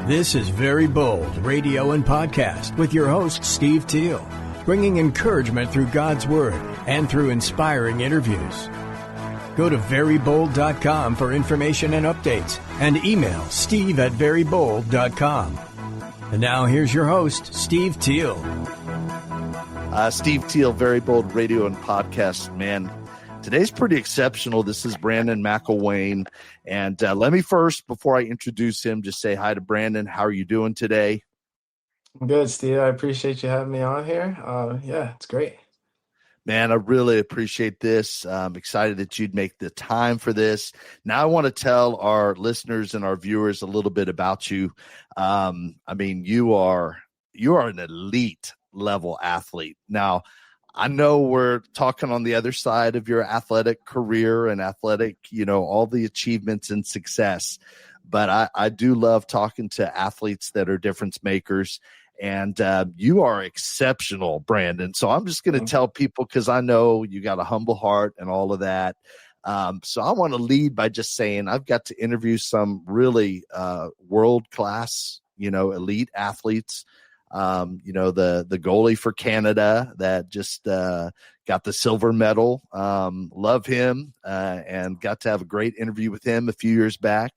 This is Very Bold Radio and Podcast with your host, Steve Teel, bringing encouragement through God's Word and through inspiring interviews. Go to verybold.com for information and updates, and email steve@verybold.com. And now here's your host, Steve Teel. Steve Teel, Very Bold Radio and Podcast. Man, today's pretty exceptional. This is Brandon McIlwain. And let me first, before I introduce him, just say hi to Brandon. How are you doing today? I'm good, Steve. I appreciate you having me on here. Yeah, it's great. Man, I really appreciate this. I'm excited that you'd make the time for this. Now I want to tell our listeners and our viewers a little bit about you. You are an elite level athlete. Now, I know we're talking on the other side of your athletic career and athletic, all the achievements and success, but I do love talking to athletes that are difference makers. And you are exceptional, Brandon. So I'm just going to tell people, because I know you got a humble heart and all of that. So I want to lead by just saying I've got to interview some really world-class, elite athletes. The goalie for Canada that just got the silver medal. Love him and got to have a great interview with him a few years back.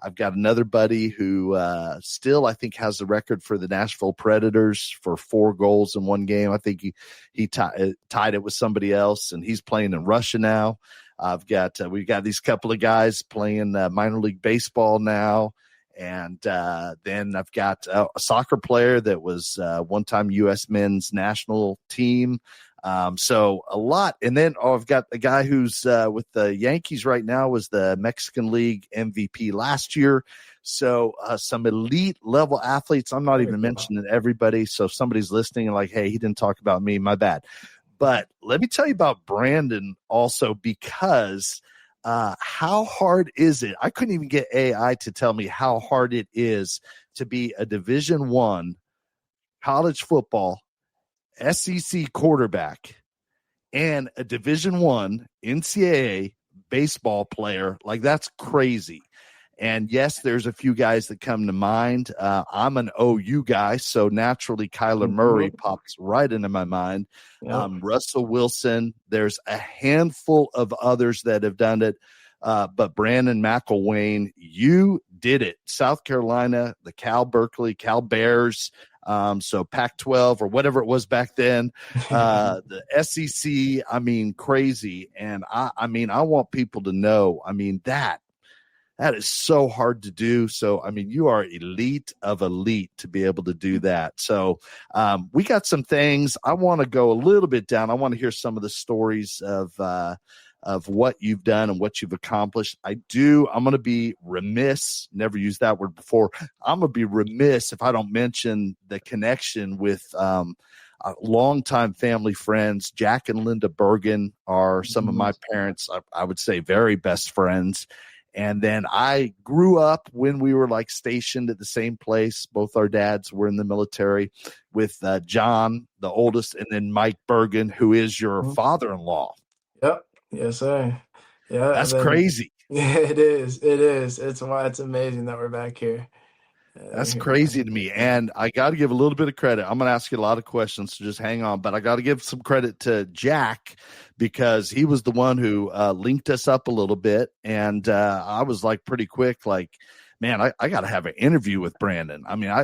I've got another buddy who still, I think, has the record for the Nashville Predators for 4 goals in one game. I think he tied it with somebody else, and he's playing in Russia now. We've got these couple of guys playing minor league baseball now. And then I've got a soccer player that was one-time U.S. men's national team. So a lot. And then I've got a guy who's with the Yankees right now, was the Mexican League MVP last year. So some elite level athletes. I'm not even mentioning everybody. So if somebody's listening and like, hey, he didn't talk about me, my bad. But let me tell you about Brandon also, because how hard is it? I couldn't even get AI to tell me how hard it is to be a Division I college football SEC quarterback and a Division I NCAA baseball player. Like, that's crazy. And yes, there's a few guys that come to mind. I'm an OU guy, so naturally Kyler Murray pops right into my mind. Yep. Russell Wilson. There's a handful of others that have done it. But Brandon McIlwain, you did it. South Carolina, the Cal Bears. So Pac-12 or whatever it was back then, the SEC, crazy. And I want people to know, that is so hard to do. So, you are elite of elite to be able to do that. So we got some things. I want to go a little bit down. I want to hear some of the stories of what you've done and what you've accomplished. I'm going to be remiss, never used that word before. I'm going to be remiss if I don't mention the connection with longtime family friends. Jack and Linda Bergen are some of my parents, I would say, very best friends. And then I grew up when we were stationed at the same place. Both our dads were in the military, with John, the oldest, and then Mike Bergen, who is your father-in-law. Yep. Yes, sir. Yeah. That's crazy. Yeah, it is. It is. It's amazing that we're back here. That's crazy to me. And I got to give a little bit of credit. I'm going to ask you a lot of questions, so just hang on. But I got to give some credit to Jack, because he was the one who linked us up a little bit. And I was pretty quick, man, I got to have an interview with Brandon.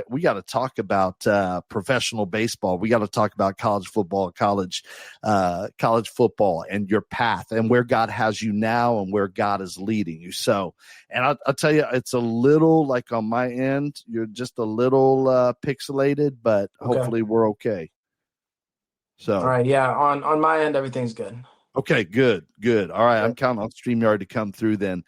We got to talk about professional baseball. We got to talk about college football, college football, and your path and where God has you now and where God is leading you. So, and I'll tell you, it's a little on my end, you're just a little pixelated, but hopefully we're okay. So, all right. Yeah. On my end, everything's good. Okay, good. All right. I'm counting on StreamYard to come through then.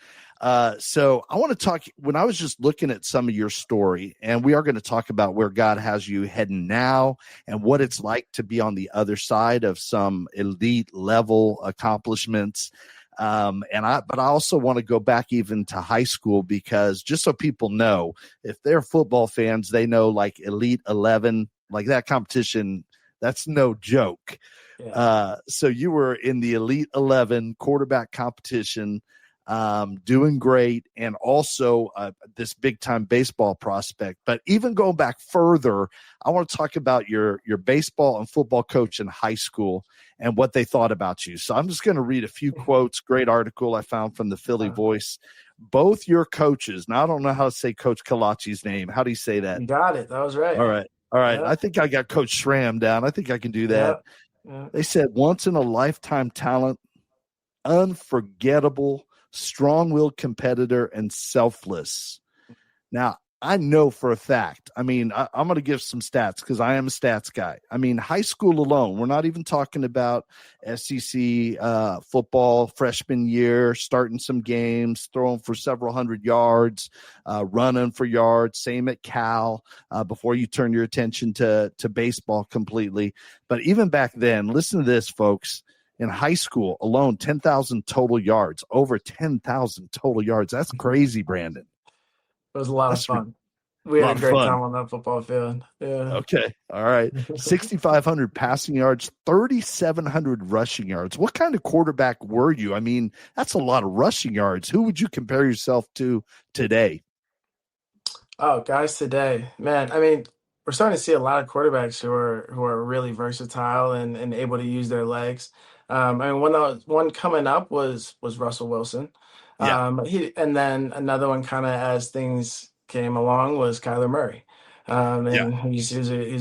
So I want to talk, when I was just looking at some of your story, and we are going to talk about where God has you heading now and what it's like to be on the other side of some elite level accomplishments. But I also want to go back even to high school, because just so people know, if they're football fans, they know Elite 11, that competition, that's no joke. Yeah. So you were in the Elite 11 quarterback competition. doing great, and also this big-time baseball prospect. But even going back further, I want to talk about your baseball and football coach in high school and what they thought about you. So I'm just going to read a few quotes. Great article I found from the Philly Voice. Both your coaches, now I don't know how to say Coach Kalachi's name. How do you say that? You got it. That was right. All right. Yeah. I think I got Coach Schramm down. I think I can do that. Yeah. They said once-in-a-lifetime talent, unforgettable, strong-willed competitor, and selfless. Now, I know for a fact, I'm going to give some stats because I am a stats guy. High school alone, we're not even talking about SEC football freshman year, starting some games, throwing for several hundred yards, running for yards, same at Cal, before you turn your attention to baseball completely. But even back then, listen to this, folks. In high school alone, 10,000 total yards, over 10,000 total yards. That's crazy, Brandon. It was a lot of fun. We A had lot a of great fun. time on that football field. Yeah. Okay. All right. 6,500 passing yards, 3,700 rushing yards. What kind of quarterback were you? That's a lot of rushing yards. Who would you compare yourself to today? Oh, guys, today, man. We're starting to see a lot of quarterbacks who are really versatile and able to use their legs. One coming up was Russell Wilson. Yeah. And then another one kind of as things came along was Kyler Murray. And he's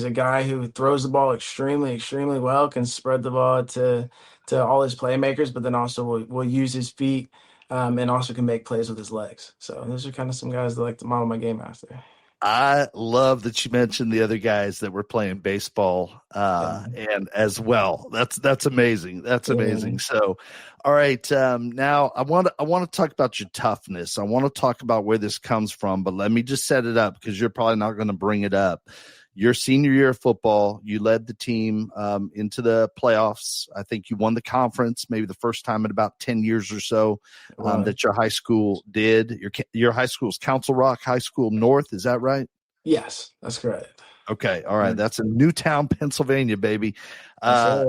a guy who throws the ball extremely, extremely well, can spread the ball to all his playmakers, but then also will use his feet, and also can make plays with his legs. So those are kind of some guys that like to model my game after. I love that you mentioned the other guys that were playing baseball and as well. That's amazing. That's amazing. So, all right. Now I want to talk about your toughness. I want to talk about where this comes from, but let me just set it up because you're probably not going to bring it up. Your senior year of football, you led the team into the playoffs. I think you won the conference, maybe the first time in about 10 years or so that your high school did. Your high school is Council Rock High School North. Is that right? Yes, that's correct. Okay. All right. That's in Newtown, Pennsylvania, baby. Yes,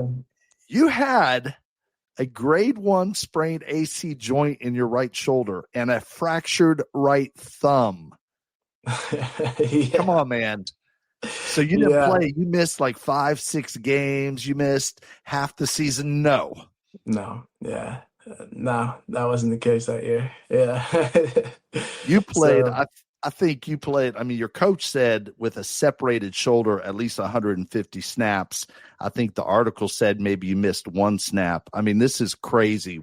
You had a grade 1 sprained AC joint in your right shoulder and a fractured right thumb. Come on, man. So you didn't play. You missed like 5-6 games. You missed half the season. No. Yeah. No, that wasn't the case that year. Yeah. You played. I think you played. Your coach said with a separated shoulder, at least 150 snaps. I think the article said maybe you missed 1 snap. This is crazy.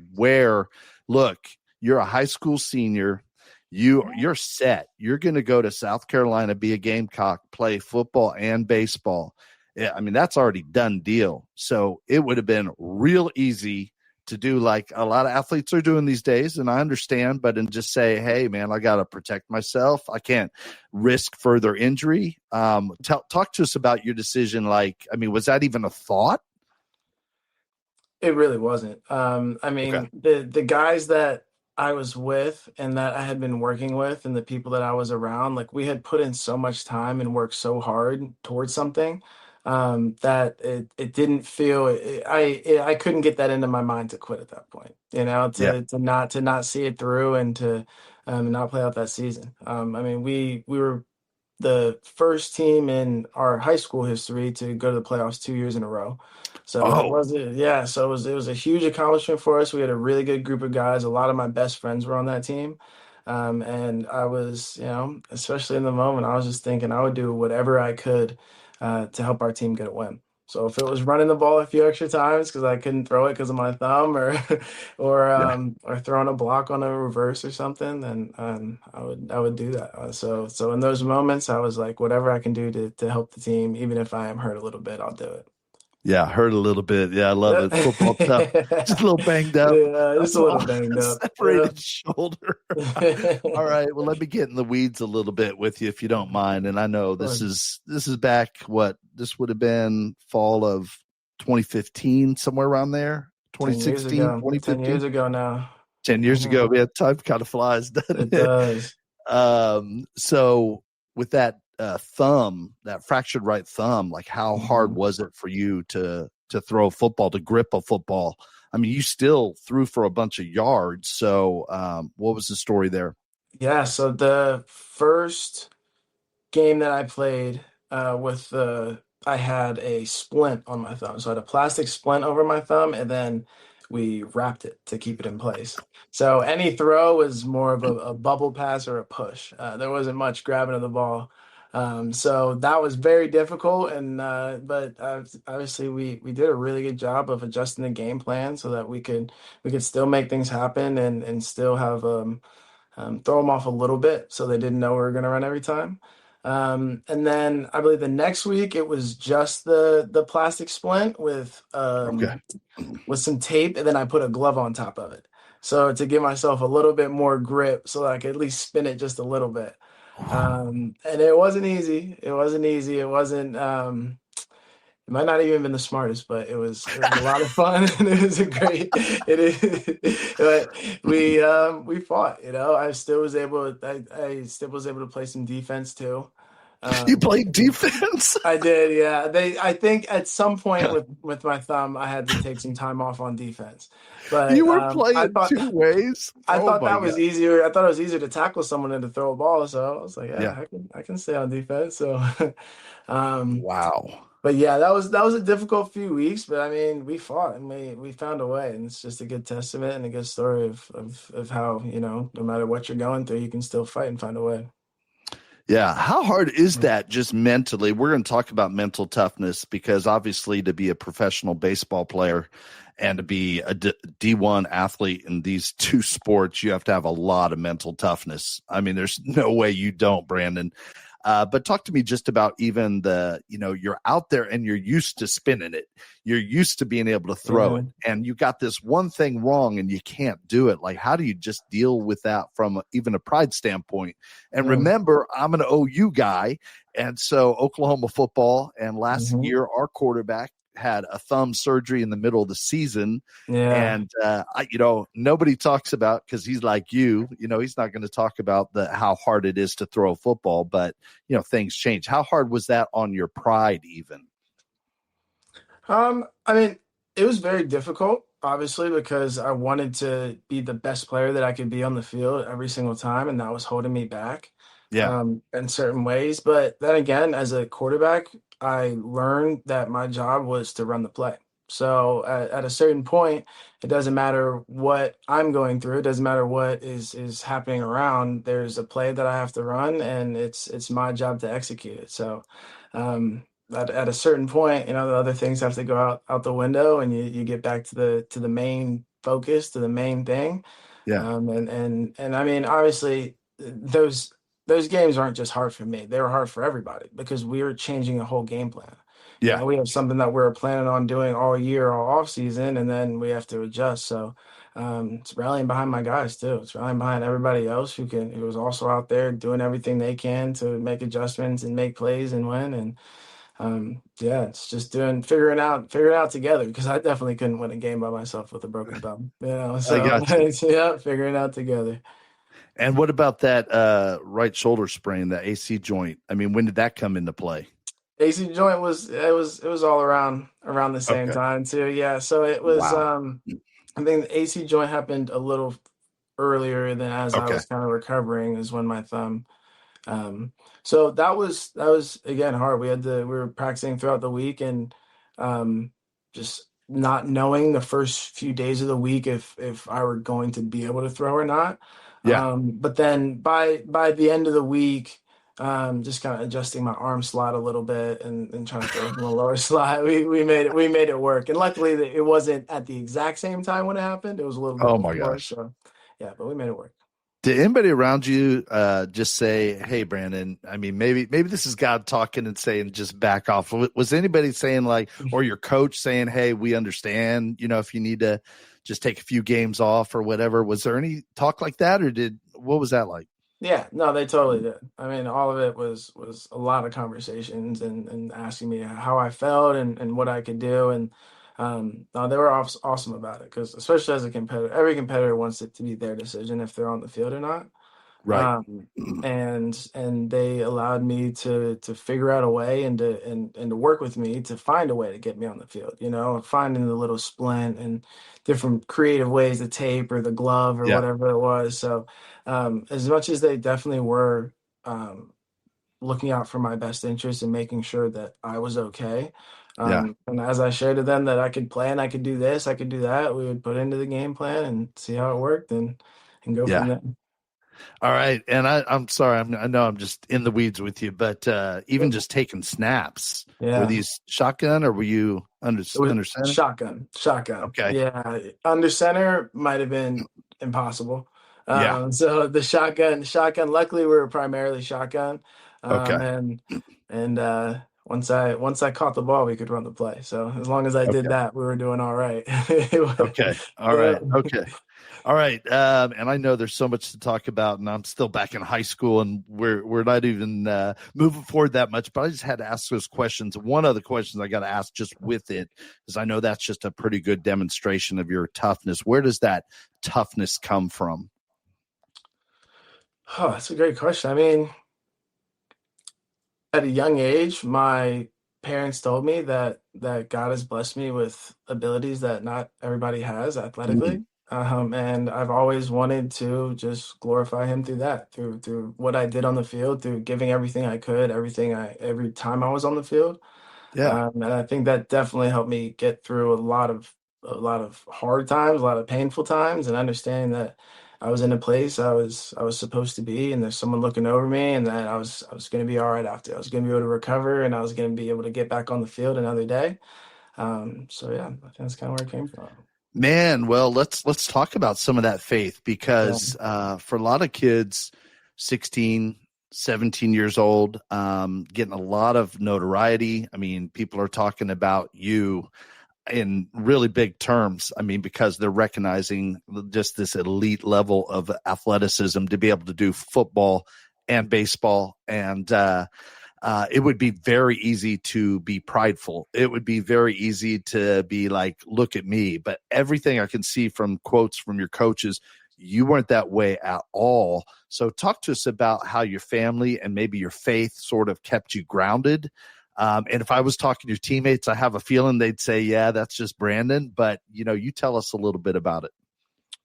Look, you're a high school senior. You're set. You're going to go to South Carolina, be a Gamecock, play football and baseball. Yeah, that's already done deal. So it would have been real easy to do like a lot of athletes are doing these days, and I understand, but and just say, hey, man, I got to protect myself. I can't risk further injury. Talk to us about your decision. Was that even a thought? It really wasn't. Okay. The guys that I was with and that I had been working with and the people that I was around, like we had put in so much time and worked so hard towards something that it didn't feel I couldn't get that into my mind to quit at that point, to not see it through and to not play out that season. We were the first team in our high school history to go to the playoffs 2 years in a row. So it was a huge accomplishment for us. We had a really good group of guys. A lot of my best friends were on that team. And I was, especially in the moment, I was just thinking I would do whatever I could to help our team get a win. So if it was running the ball a few extra times because I couldn't throw it because of my thumb, or throwing a block on a reverse or something, then I would do that. So in those moments, I was like, whatever I can do to help the team, even if I am hurt a little bit, I'll do it. Yeah, hurt a little bit. Yeah, I love it. Football tough. Just a little banged up. Yeah, just a little banged up. Separated shoulder. All right. Well, let me get in the weeds a little bit with you, if you don't mind. And I know this is back. This would have been fall of 2015, somewhere around there. 2016, 2015. 10 years ago now. 10 years ago. Yeah, time kind of flies, doesn't it? It does. So with that thumb, that fractured right thumb, like how hard was it for you to throw a football, to grip a football I mean, you still threw for a bunch of yards. So what was the story there? Yeah, so the first game that I played I had a splint on my thumb. So I had a plastic splint over my thumb, and then we wrapped it to keep it in place. So any throw was more of a bubble pass or a push. There wasn't much grabbing of the ball. So that was very difficult, and but obviously we did a really good job of adjusting the game plan so that we could still make things happen and still have throw them off a little bit so they didn't know we were going to run every time. And then I believe the next week it was just the plastic splint Okay. with some tape, and then I put a glove on top of it. So to give myself a little bit more grip so that I could at least spin it just a little bit. And it wasn't easy. It wasn't easy. It might not even been the smartest, but it was a lot of fun and it was a great it is but we fought, I still was able to play some defense too. You Um played defense? I did, yeah. I think at some point with my thumb I had to take some time off on defense. But You were playing two ways? I Oh thought my that was God. easier. I thought it was easier to tackle someone than to throw a ball. So I was like, yeah, Yeah. I can stay on defense. So um Wow. but yeah, that was a difficult few weeks, but I mean, we fought and we found a way, and it's just a good testament and a good story of how, no matter what you're going through, you can still fight and find a way. Yeah. How hard is that just mentally? We're going to talk about mental toughness because obviously to be a professional baseball player and to be a D1 athlete in these two sports, you have to have a lot of mental toughness. I mean, there's no way you don't, Brandon. But talk to me just about even you're out there and you're used to spinning it. You're used to being able to throw Yeah. it. And you got this one thing wrong and you can't do it. Like, how do you just deal with that from even a pride standpoint? And Yeah. remember, I'm an OU guy. And so Oklahoma football, and last Hmm. year, our quarterback had a thumb surgery in the middle of the season. Yeah. And nobody talks about, because he's like he's not going to talk about how hard it is to throw a football, but things change. How hard was that on your pride even? I mean, it was very difficult, obviously, because I wanted to be the best player that I could be on the field every single time, and that was holding me back Yeah. in certain ways. But then again, as a quarterback, I learned that my job was to run the play. So at a certain point, it doesn't matter what I'm going through. It doesn't matter what is happening around. There's a play that I have to run, and it's my job to execute it. So um, at a certain point, the other things have to go out the window, and you get back to the main focus, to the main thing. Yeah. And I mean, obviously, those games aren't just hard for me; they were hard for everybody because we were changing a whole game plan. Yeah. We have something that we're planning on doing all year, all off season, and then we have to adjust. So it's rallying behind my guys too. It's rallying behind everybody else who was also out there doing everything they can to make adjustments and make plays and win. And yeah, it's just figuring out together because I definitely couldn't win a game by myself with a broken thumb. I So got you. yeah, figuring out together. And what about that right shoulder sprain, the AC joint? I mean, when did that come into play? AC joint was all around the same Okay. time too. Yeah, so it was Wow. I think the AC joint happened a little earlier than as I Okay. was kind of recovering is when my thumb. Um, so that was again hard. We were practicing throughout the week and um, just not knowing the first few days of the week if I were going to be able to throw or not. Yeah. But then by the end of the week, just kind of adjusting my arm slot a little bit and trying to throw from a lower slot. We made it work. And luckily it wasn't at the exact same time when it happened. It was a little bit Oh my before. gosh. So yeah, but we made it work. Did anybody around you just say, "Hey, Brandon"? I mean, maybe this is God talking and saying, "Just back off." Was anybody saying or your coach saying, "Hey, we understand. If you need to just take a few games off or whatever"? Was there any talk like that, or what was that like? Yeah, no, they totally did. I mean, all of it was a lot of conversations and asking me how I felt and what I could do. And no, they were awesome about it because especially as a competitor, every competitor wants it to be their decision if they're on the field or not. Right. And they allowed me to figure out a way and to work with me to find a way to get me on the field, finding the little splint and different creative ways, the tape or the glove or Yeah. whatever it was. So as much as they definitely were looking out for my best interest and making sure that I was okay. Yeah. And as I shared to them that I could play and I could do this, I could do that, we would put into the game plan and see how it worked and go from Yeah. there. All right. And I'm sorry. I know I'm just in the weeds with you, but even just taking snaps, were Yeah. these shotgun or were you under It was center? shotgun, shotgun. Okay. Yeah, under center might have been impossible. Yeah. So the shotgun. Luckily, we were primarily shotgun, Okay. and once I caught the ball, we could run the play. So as long as I did Okay. that, we were doing all right. Okay. All Yeah. right. Okay. All right. And I know there's so much to talk about, and I'm still back in high school, and we're not even moving forward that much. But I just had to ask those questions. One of the questions I got to ask just with it is, I know that's just a pretty good demonstration of your toughness. Where does that toughness come from? Oh, that's a great question. I mean, at a young age, my parents told me that God has blessed me with abilities that not everybody has athletically. Mhm. And I've always wanted to just glorify him through that, through what I did on the field, through giving everything I could, every time I was on the field. Yeah. And I think that definitely helped me get through a lot of hard times, a lot of painful times, and understanding that I was in a place I was supposed to be, and there's someone looking over me, and that I was going to be all right after. I was going to be able to recover, and I was going to be able to get back on the field another day. So yeah, I think that's kind of where it came from. Man, well, let's talk about some of that faith, Yeah. because for a lot of kids, 16, 17 years old, getting a lot of notoriety. I mean, people are talking about you in really big terms. I mean, because they're recognizing just this elite level of athleticism to be able to do football and baseball. And it would be very easy to be prideful. It would be very easy to be like, look at me. But everything I can see from quotes from your coaches, you weren't that way at all. So talk to us about how your family and maybe your faith sort of kept you grounded. And if I was talking to your teammates, I have a feeling they'd say, yeah, that's just Brandon. But, you tell us a little bit about it.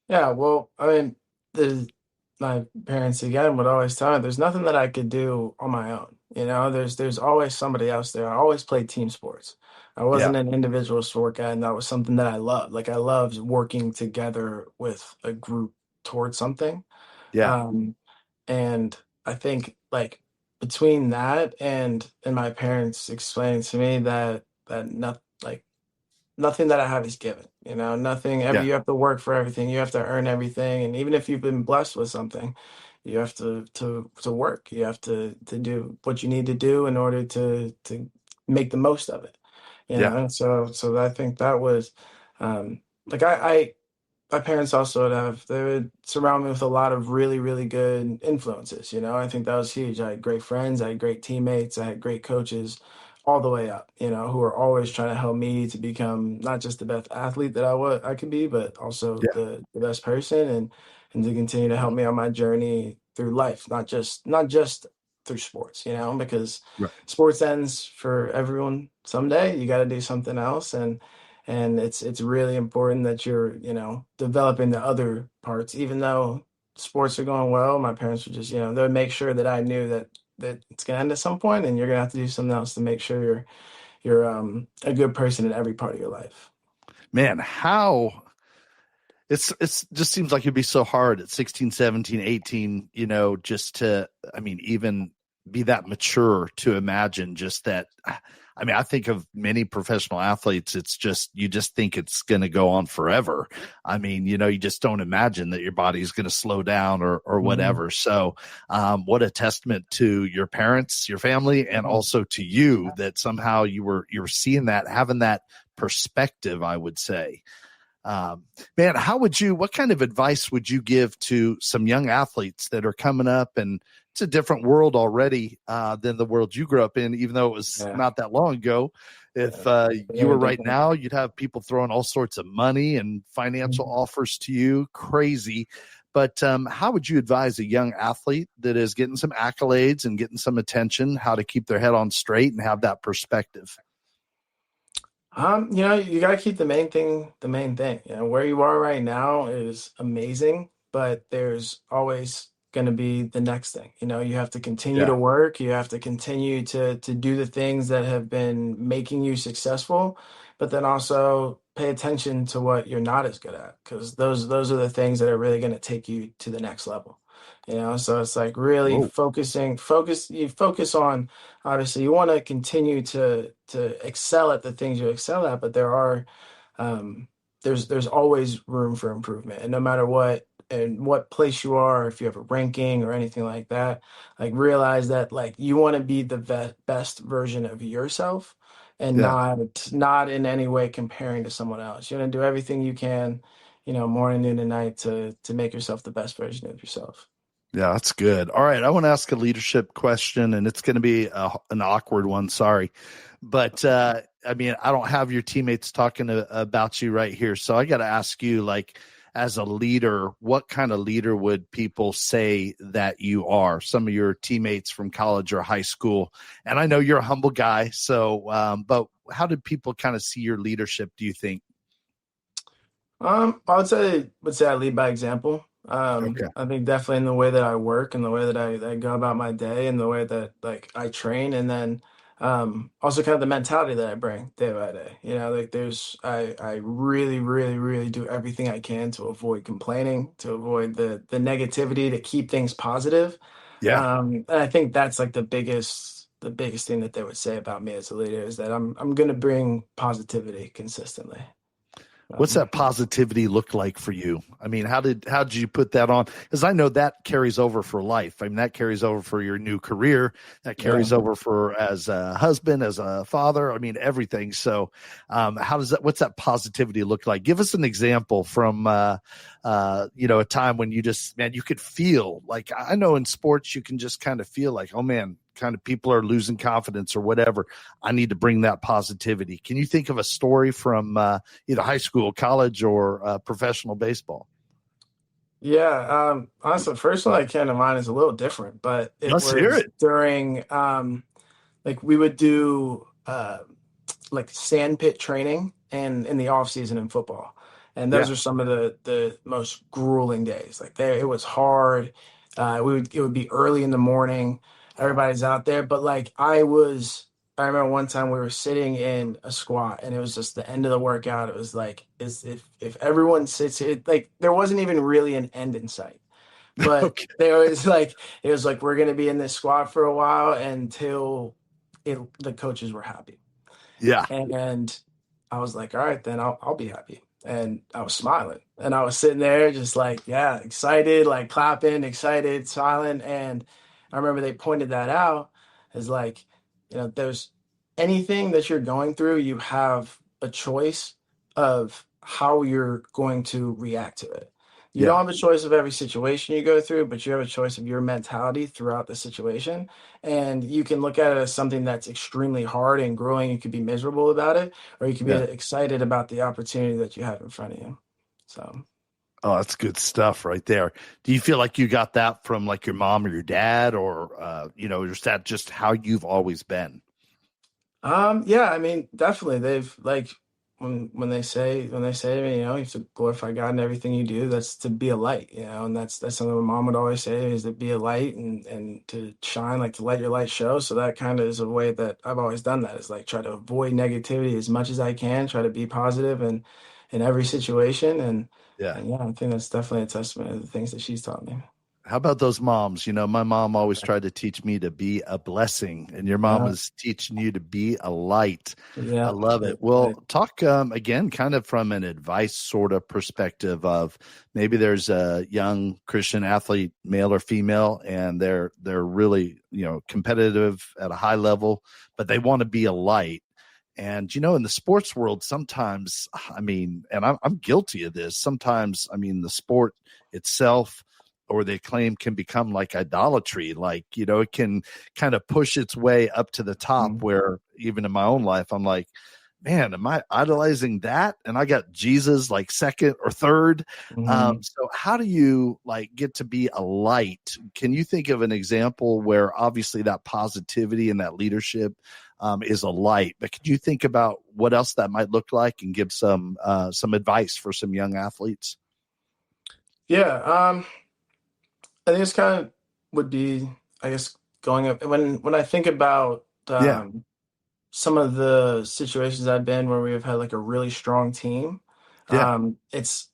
Yeah, well, I mean, my parents again would always tell me there's nothing that I could do on my own. There's always somebody else there. I always played team sports. I Yeah. wasn't an individual sport guy, and that was something that I loved. Like I loved working together with a group towards something. Yeah. Um, and I think like between that and my parents explaining to me that not like nothing that I have is given, nothing ever. Yeah. You have to work for everything. You have to earn everything. And even if you've been blessed with something, you have to work. You have to do what you need to do in order to make the most of it. Yeah. So I think that was like my parents also they would surround me with a lot of really, really good influences. I think that was huge. I had great friends, I had great teammates, I had great coaches all the way up, who were always trying to help me to become not just the best athlete that I could be, but also Yeah. the best person and to continue to help me on my journey through life, not just through sports, because Right. sports ends for everyone someday. You got to do something else, and it's really important that you're developing the other parts. Even though sports are going well, my parents would just they'd make sure that I knew that it's gonna end at some point, and you're gonna have to do something else to make sure you're a good person in every part of your life. Man, how it's just seems like it'd be so hard at 16, 17, 18, just to, I mean, even be that mature to imagine just that. I mean, I think of many professional athletes, it's just, you just think it's going to go on forever. I mean, you just don't imagine that your body is going to slow down or whatever. So what a testament to your parents, your family, and also to you, that somehow you were seeing that, having that perspective, I would say. Man, what kind of advice would you give to some young athletes that are coming up, and it's a different world already than the world you grew up in, even though it was not that long ago. If you were right now, you'd have people throwing all sorts of money and financial offers to you, crazy. But how would you advise a young athlete that is getting some accolades and getting some attention, how to keep their head on straight and have that perspective? You got to keep the main thing the main thing. Where you are right now is amazing, but there's always going to be the next thing. You have to continue to Yeah. work. You have to continue to do the things that have been making you successful, but then also pay attention to what you're not as good at, because those are the things that are really going to take you to the next level. So it's like really Whoa. focus on. Obviously, you want to continue to excel at the things you excel at, but um, there's always room for improvement, and no matter what place you are, if you have a ranking or anything like that, like realize that like you want to be the best version of yourself, and Yeah. not in any way comparing to someone else. You want to do everything you can, morning, noon, and night to make yourself the best version of yourself. Yeah, that's good. All right. I want to ask a leadership question, and it's going to be an awkward one. Sorry. But I mean, I don't have your teammates talking about you right here. So I got to ask you, like, as a leader, what kind of leader would people say that you are? Some of your teammates from college or high school. And I know you're a humble guy. So, but how did people kind of see your leadership, do you think? I would say I lead by example. Okay. I think definitely in the way that I work and the way that I go about my day and the way that like I train, and then also kind of the mentality that I bring day by day. Like I really, really, really do everything I can to avoid complaining, to avoid the negativity, to keep things positive. Yeah. And I think that's like the biggest thing that they would say about me as a leader is that I'm gonna bring positivity consistently. What's Um, that positivity look like for you? I mean, how did you put that on? Because I know that carries over for life. I mean, that carries over for your new career. That yeah. carries over for as a husband, as a father. I mean, everything. So, what's that positivity look like? Give us an example from, a time when you just, man, you could feel like, I know in sports, you can just kind of feel like, oh man, kind of people are losing confidence or whatever. I need to bring that positivity. Can you think of a story from either high school, college, or professional baseball? Yeah, honestly, the first one I came to mind is a little different, but it Let's hear was it. during like we would do like sand pit training and in the off season in football. And those Yeah. are some of the most grueling days. Like there it was hard. It would be early in the morning. Everybody's out there. But like I remember one time we were sitting in a squat and it was just the end of the workout. It was like if everyone sits it like there wasn't even really an end in sight. But Okay. it was like we're gonna be in this squat for a while until the coaches were happy. Yeah. And I was like, all right, then I'll be happy. And I was smiling. And I was sitting there just like, yeah, excited, like clapping, excited, smiling. And I remember they pointed that out as like, there's anything that you're going through, you have a choice of how you're going to react to it. You don't Yeah. have a choice of every situation you go through, but you have a choice of your mentality throughout the situation. And you can look at it as something that's extremely hard and growing. You could be miserable about it, or you could be Yeah. excited about the opportunity that you have in front of you. So, Oh, that's good stuff right there. Do you feel like you got that from like your mom or your dad, or is that just how you've always been? yeah, I mean, definitely they've like when they say to me, you have to glorify God in everything you do. That's to be a light, and that's something my mom would always say is to be a light and to shine, like to let your light show. So that kind of is a way that I've always done that is like try to avoid negativity as much as I can, try to be positive and in every situation. And Yeah. and yeah, I think that's definitely a testament to the things that she's taught me. How about those moms? My mom always tried to teach me to be a blessing, and your mom Yeah, is teaching you to be a light. I yeah, love it. Well, talk again, kind of from an advice sort of perspective of maybe there's a young Christian athlete, male or female, and they're really competitive at a high level, but they want to be a light. And in the sports world, sometimes, I mean, and I'm guilty of this. Sometimes, I mean, the sport itself or they claim can become like idolatry. Like, it can kind of push its way up to the top Mhm. where even in my own life, I'm like, man, am I idolizing that? And I got Jesus like second or third. Mhm. So how do you like get to be a light? Can you think of an example where obviously that positivity and that leadership is a light, but could you think about what else that might look like and give some advice for some young athletes? Yeah, I think it's kind of would be, I guess, going up when I think about Yeah, some of the situations I've been where we've had like a really strong team. yeah, It's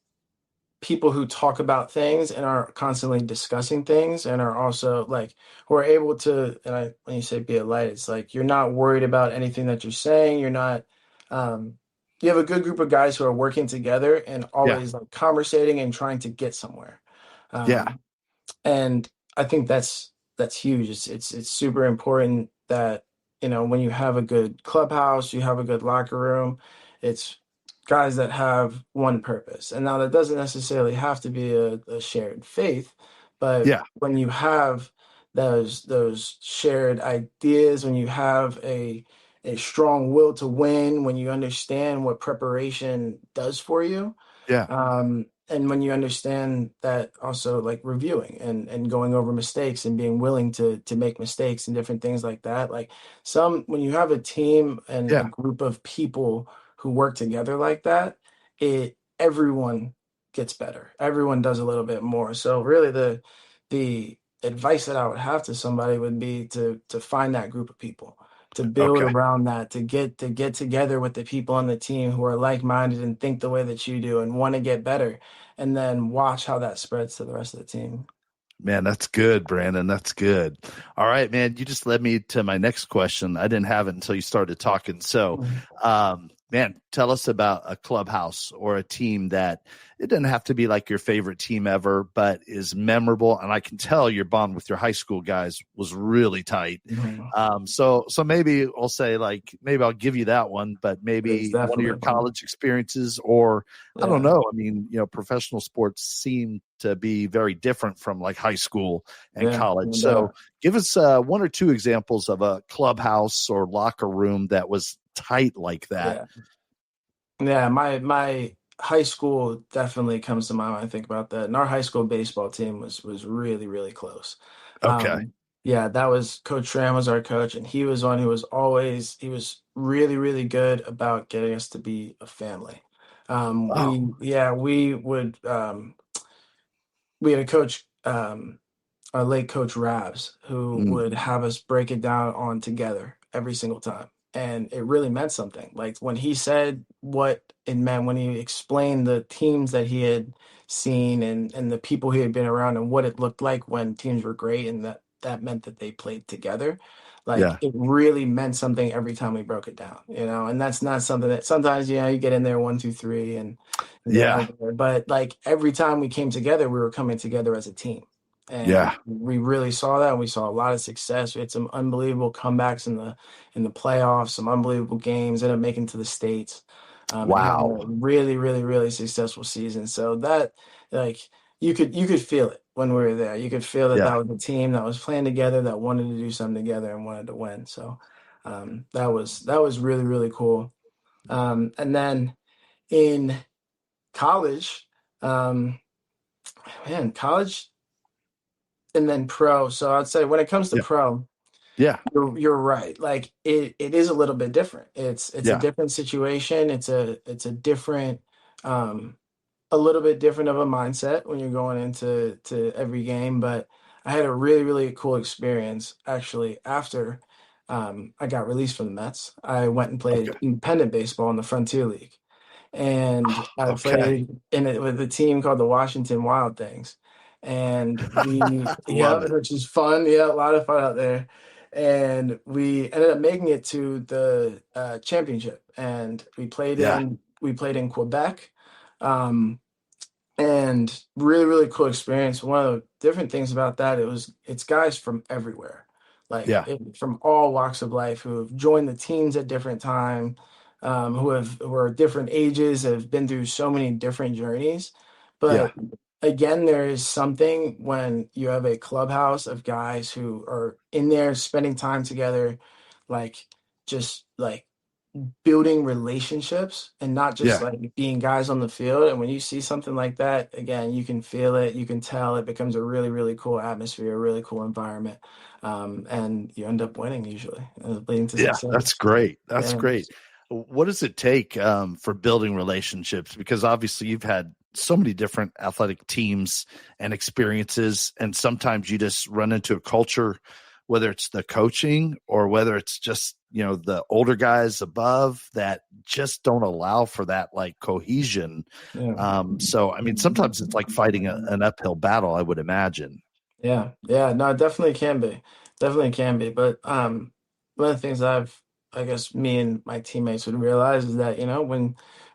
people who talk about things and are constantly discussing things and are also like who are able to, and when you say be a light, it's like you're not worried about anything that you're saying. You're not um you have a good group of guys who are working together and yeah, always like conversating and trying to get somewhere. yeah, Um and I think that's huge. It's super important that, when you have a good clubhouse, you have a good locker room, it's guys that have one purpose. And now that doesn't necessarily have to be a shared faith, but yeah, when you have those shared ideas, when you have a strong will to win, when you understand what preparation does for you, yeah, and when you understand that also like reviewing and going over mistakes and being willing to make mistakes and different things like that. Like when you have a team and a yeah, group of people who work together like that, everyone gets better. Everyone does a little bit more. So really the advice that I would have to somebody would be to find that group of people, to build okay. around that, to get together with the people on the team who are like-minded and think the way that you do and want to get better, and then watch how that spreads to the rest of the team. Man, that's good, Brandon. That's good. All right, man. You just led me to my next question. I didn't have it until you started talking. So, Mhm. man, tell us about a clubhouse or a team that it doesn't have to be like your favorite team ever, but is memorable. And I can tell your bond with your high school guys was really tight. Mhm. So maybe I'll say like maybe I'll give you that one, but It's maybe one of your definitely fun. college experiences, or I don't Yeah. know. I mean, professional sports seem to be very different from like high school and Yeah. college. No So doubt. give us one or two examples of a clubhouse or locker room that was tight like that. Yeah. Yeah. My high school definitely comes to mind when I think about that. And our high school baseball team was really, really close. Okay. Yeah, that was Coach Schramm was our coach, and he was one who he was really, really good about getting us to be a family. Oh, We had a coach, our late coach Rabs, who mm, would have us break it down on together every single time. And it really meant something. Like when he said what it meant, when he explained the teams that he had seen and the people he had been around and what it looked like when teams were great and that meant that they played together. Like yeah. it really meant something every time we broke it down, and that's not something that sometimes, you get in there one, two, three and get out Yeah. of there. But like every time we came together, we were coming together as a team. And Yeah. we really saw that, and we saw a lot of success. We had some unbelievable comebacks in the playoffs, some unbelievable games, ended up making to the states, and having a Wow. really, really, really successful season. So that like you could feel it when we were there. You could feel that Yeah. that was a team that was playing together, that wanted to do something together and wanted to win. So that was really, really cool. And then in college, um, man, college and then pro. So I'd say when it comes to Yeah. pro, Yeah. you're right. Like it is a little bit different. It's a Yeah. different situation. It's a different um a little bit different of a mindset when you're going into every game. But I had a really, really cool experience actually after I got released from the Mets. I went and Okay. played independent baseball in the Frontier League, and I Okay. played in it with a team called the Washington Wild Things. And Love yeah, it. which is fun. Yeah, a lot of fun out there. And we ended up making it to the championship, and Yeah. we played in Quebec. Um, and really, really cool experience. One of the different things about that, it's guys from everywhere, like Yeah. from all walks of life who have joined the teams at different time, who are different ages, have been through so many different journeys. Yeah. But again, there is something when you have a clubhouse of guys who are in there spending time together, like just like building relationships and not just Yeah. like being guys on the field. And when you see something like that, again, you can feel it, you can tell it becomes a really, really cool atmosphere, a really cool environment. And you end up winning usually, leading to Yeah, that's success. great. That's Yeah. great. What does it take for building relationships? Because obviously you've had so many different athletic teams and experiences, and sometimes you just run into a culture, whether it's the coaching or whether it's just, the older guys above that just don't allow for that like cohesion. Yeah. So, I mean, sometimes it's like fighting an uphill battle, I would imagine. Yeah, yeah, no, it definitely can be. Definitely can be. But one of the things I guess me and my teammates would realize is that,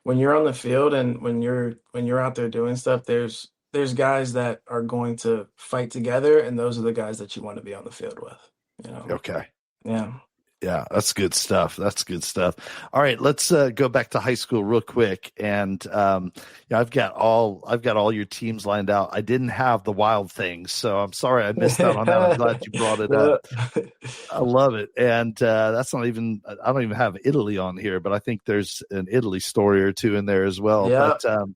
when you're on the field and when you're out there doing stuff, there's guys that are going to fight together, and those are the guys that you want to be on the field with, you know. Okay. Yeah. Yeah, that's good stuff. That's good stuff. All right, let's go back to high school real quick. And I've got all your teams lined out. I didn't have the Wild Things, so I'm sorry I missed out on that. I'm glad you brought it up. Well, I love it. And that's not even, I don't even have Italy on here, but I think there's an Italy story or two in there as well. yeah. But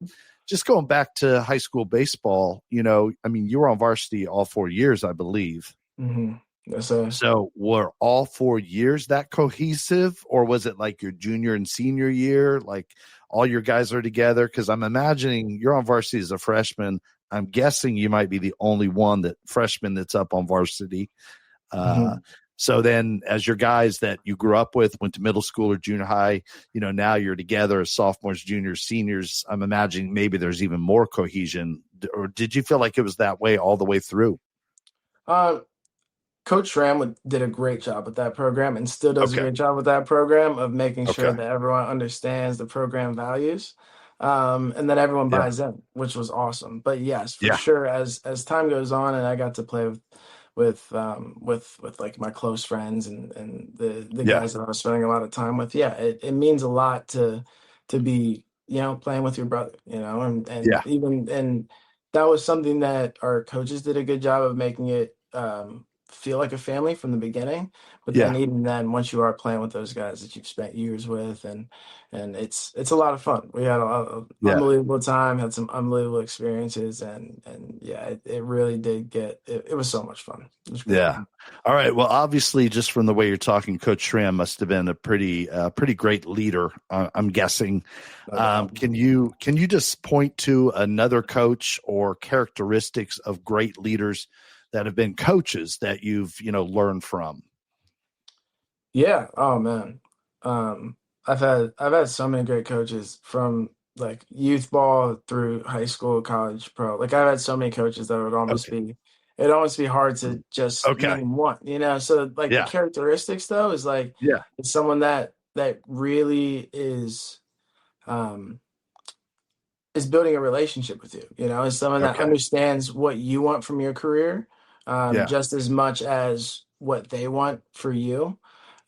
just going back to high school baseball, I mean, you were on varsity all 4 years, I believe. Mm-hmm. Yes, sir. So were all 4 years that cohesive, or was it like your junior and senior year, like all your guys are together? Because I'm imagining you're on varsity as a freshman. I'm guessing you might be the only freshman that's up on varsity. Mm-hmm. So then as your guys that you grew up with, went to middle school or junior high, now you're together as sophomores, juniors, seniors. I'm imagining maybe there's even more cohesion. Or did you feel like it was that way all the way through? Coach Schramm did a great job with that program and still does a Okay. great job with that program of making sure Okay. that everyone understands the program values, and that everyone Yeah. buys in, which was awesome. But yes, for Yeah. sure, as time goes on, and I got to play with like my close friends and the Yeah. guys that I was spending a lot of time with. Yeah, it means a lot to be playing with your brother, and Yeah. even and that was something that our coaches did a good job of making it. Feel like a family from the beginning, but then Yeah. even then, once you are playing with those guys that you've spent years with, and it's a lot of fun. We had a Yeah. unbelievable time, had some unbelievable experiences, and yeah, it really did it was so much fun. It was great. Yeah. All right. Well, obviously, just from the way you're talking, Coach Schramm must have been a pretty great leader. I'm guessing. No doubt. Can you just point to another coach or characteristics of great leaders that have been coaches that you've learned from? Yeah. Oh man. I've had so many great coaches from like youth ball through high school, college, pro. Like I've had so many coaches that Okay. it'd almost be hard to just Okay. name one. So like the Yeah. characteristics though is like Yeah. it's someone that really um is building a relationship with you, is someone that Okay. understands what you want from your career, Yeah. just as much as what they want for you,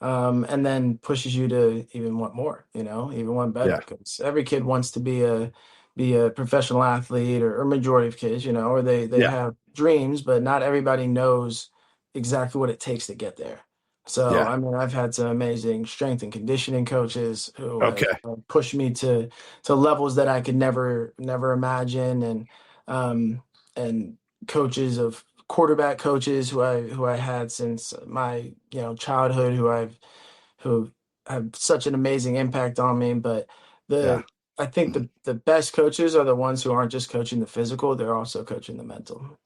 and then pushes you to even want more, even want better. Yeah. Because every kid wants to be a professional athlete, or majority of kids, or they Yeah. have dreams, but not everybody knows exactly what it takes to get there. So, Yeah. I mean, I've had some amazing strength and conditioning coaches who have Okay. pushed me to levels that I could never imagine, and coaches of quarterback coaches who I had since my childhood, who have such an amazing impact on me. But Yeah. the I think the best coaches are the ones who aren't just coaching the physical, they're also coaching the mental.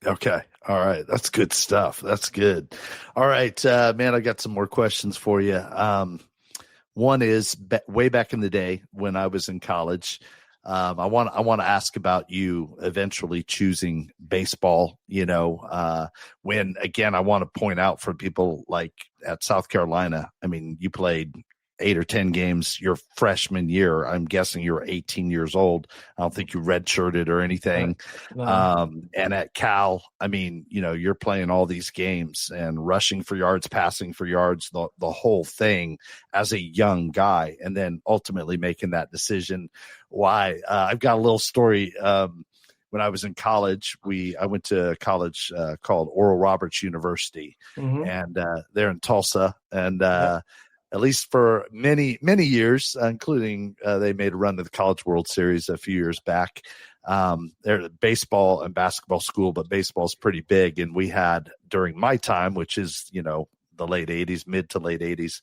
Okay. All right. That's good stuff. That's good. All right, man, I got some more questions for you. One is way back in the day when I was in college. I want to ask about you eventually choosing baseball. When again, I want to point out for people like at South Carolina. I mean, you played 8 or 10 games your freshman year. I'm guessing you were 18 years old. I don't think you redshirted or anything. No. And at Cal, I mean, you're playing all these games and rushing for yards, passing for yards, the whole thing as a young guy, and then ultimately making that decision. Why? I've got a little story. When I was in college, I went to a college called Oral Roberts University, Mm-hmm. and they're in Tulsa, and Yep. at least for many, many years, including they made a run to the College World Series a few years back. They're a baseball and basketball school, but baseball's pretty big. And we had, during my time, which is, the late 80s, mid to late 80s,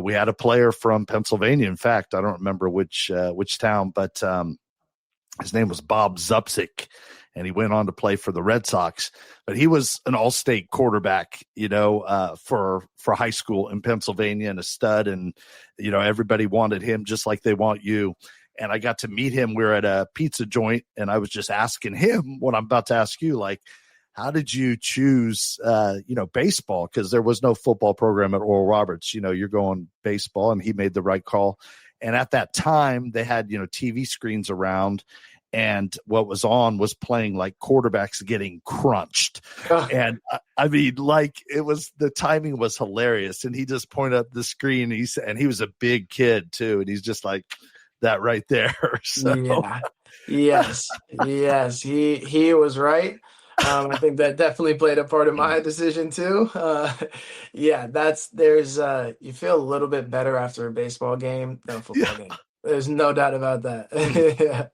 we had a player from Pennsylvania. In fact, I don't remember which town, but his name was Bob Zupsik, and he went on to play for the Red Sox. But he was an all-state quarterback, for high school in Pennsylvania, and a stud. And everybody wanted him just like they want you. And I got to meet him. We were at a pizza joint, and I was just asking him what I'm about to ask you, like, how did you choose, baseball? Because there was no football program at Oral Roberts. You're going baseball, and he made the right call. And at that time, they had, TV screens around, and what was on was playing like quarterbacks getting crunched. And I mean, like, it was, the timing was hilarious. And he just pointed up the screen, and he was a big kid too. And he's just like, that right there. So. Yeah. Yes. He was right. I think that definitely played a part of my decision too. You feel a little bit better after a baseball game than a football game. There's no doubt about that. Yeah.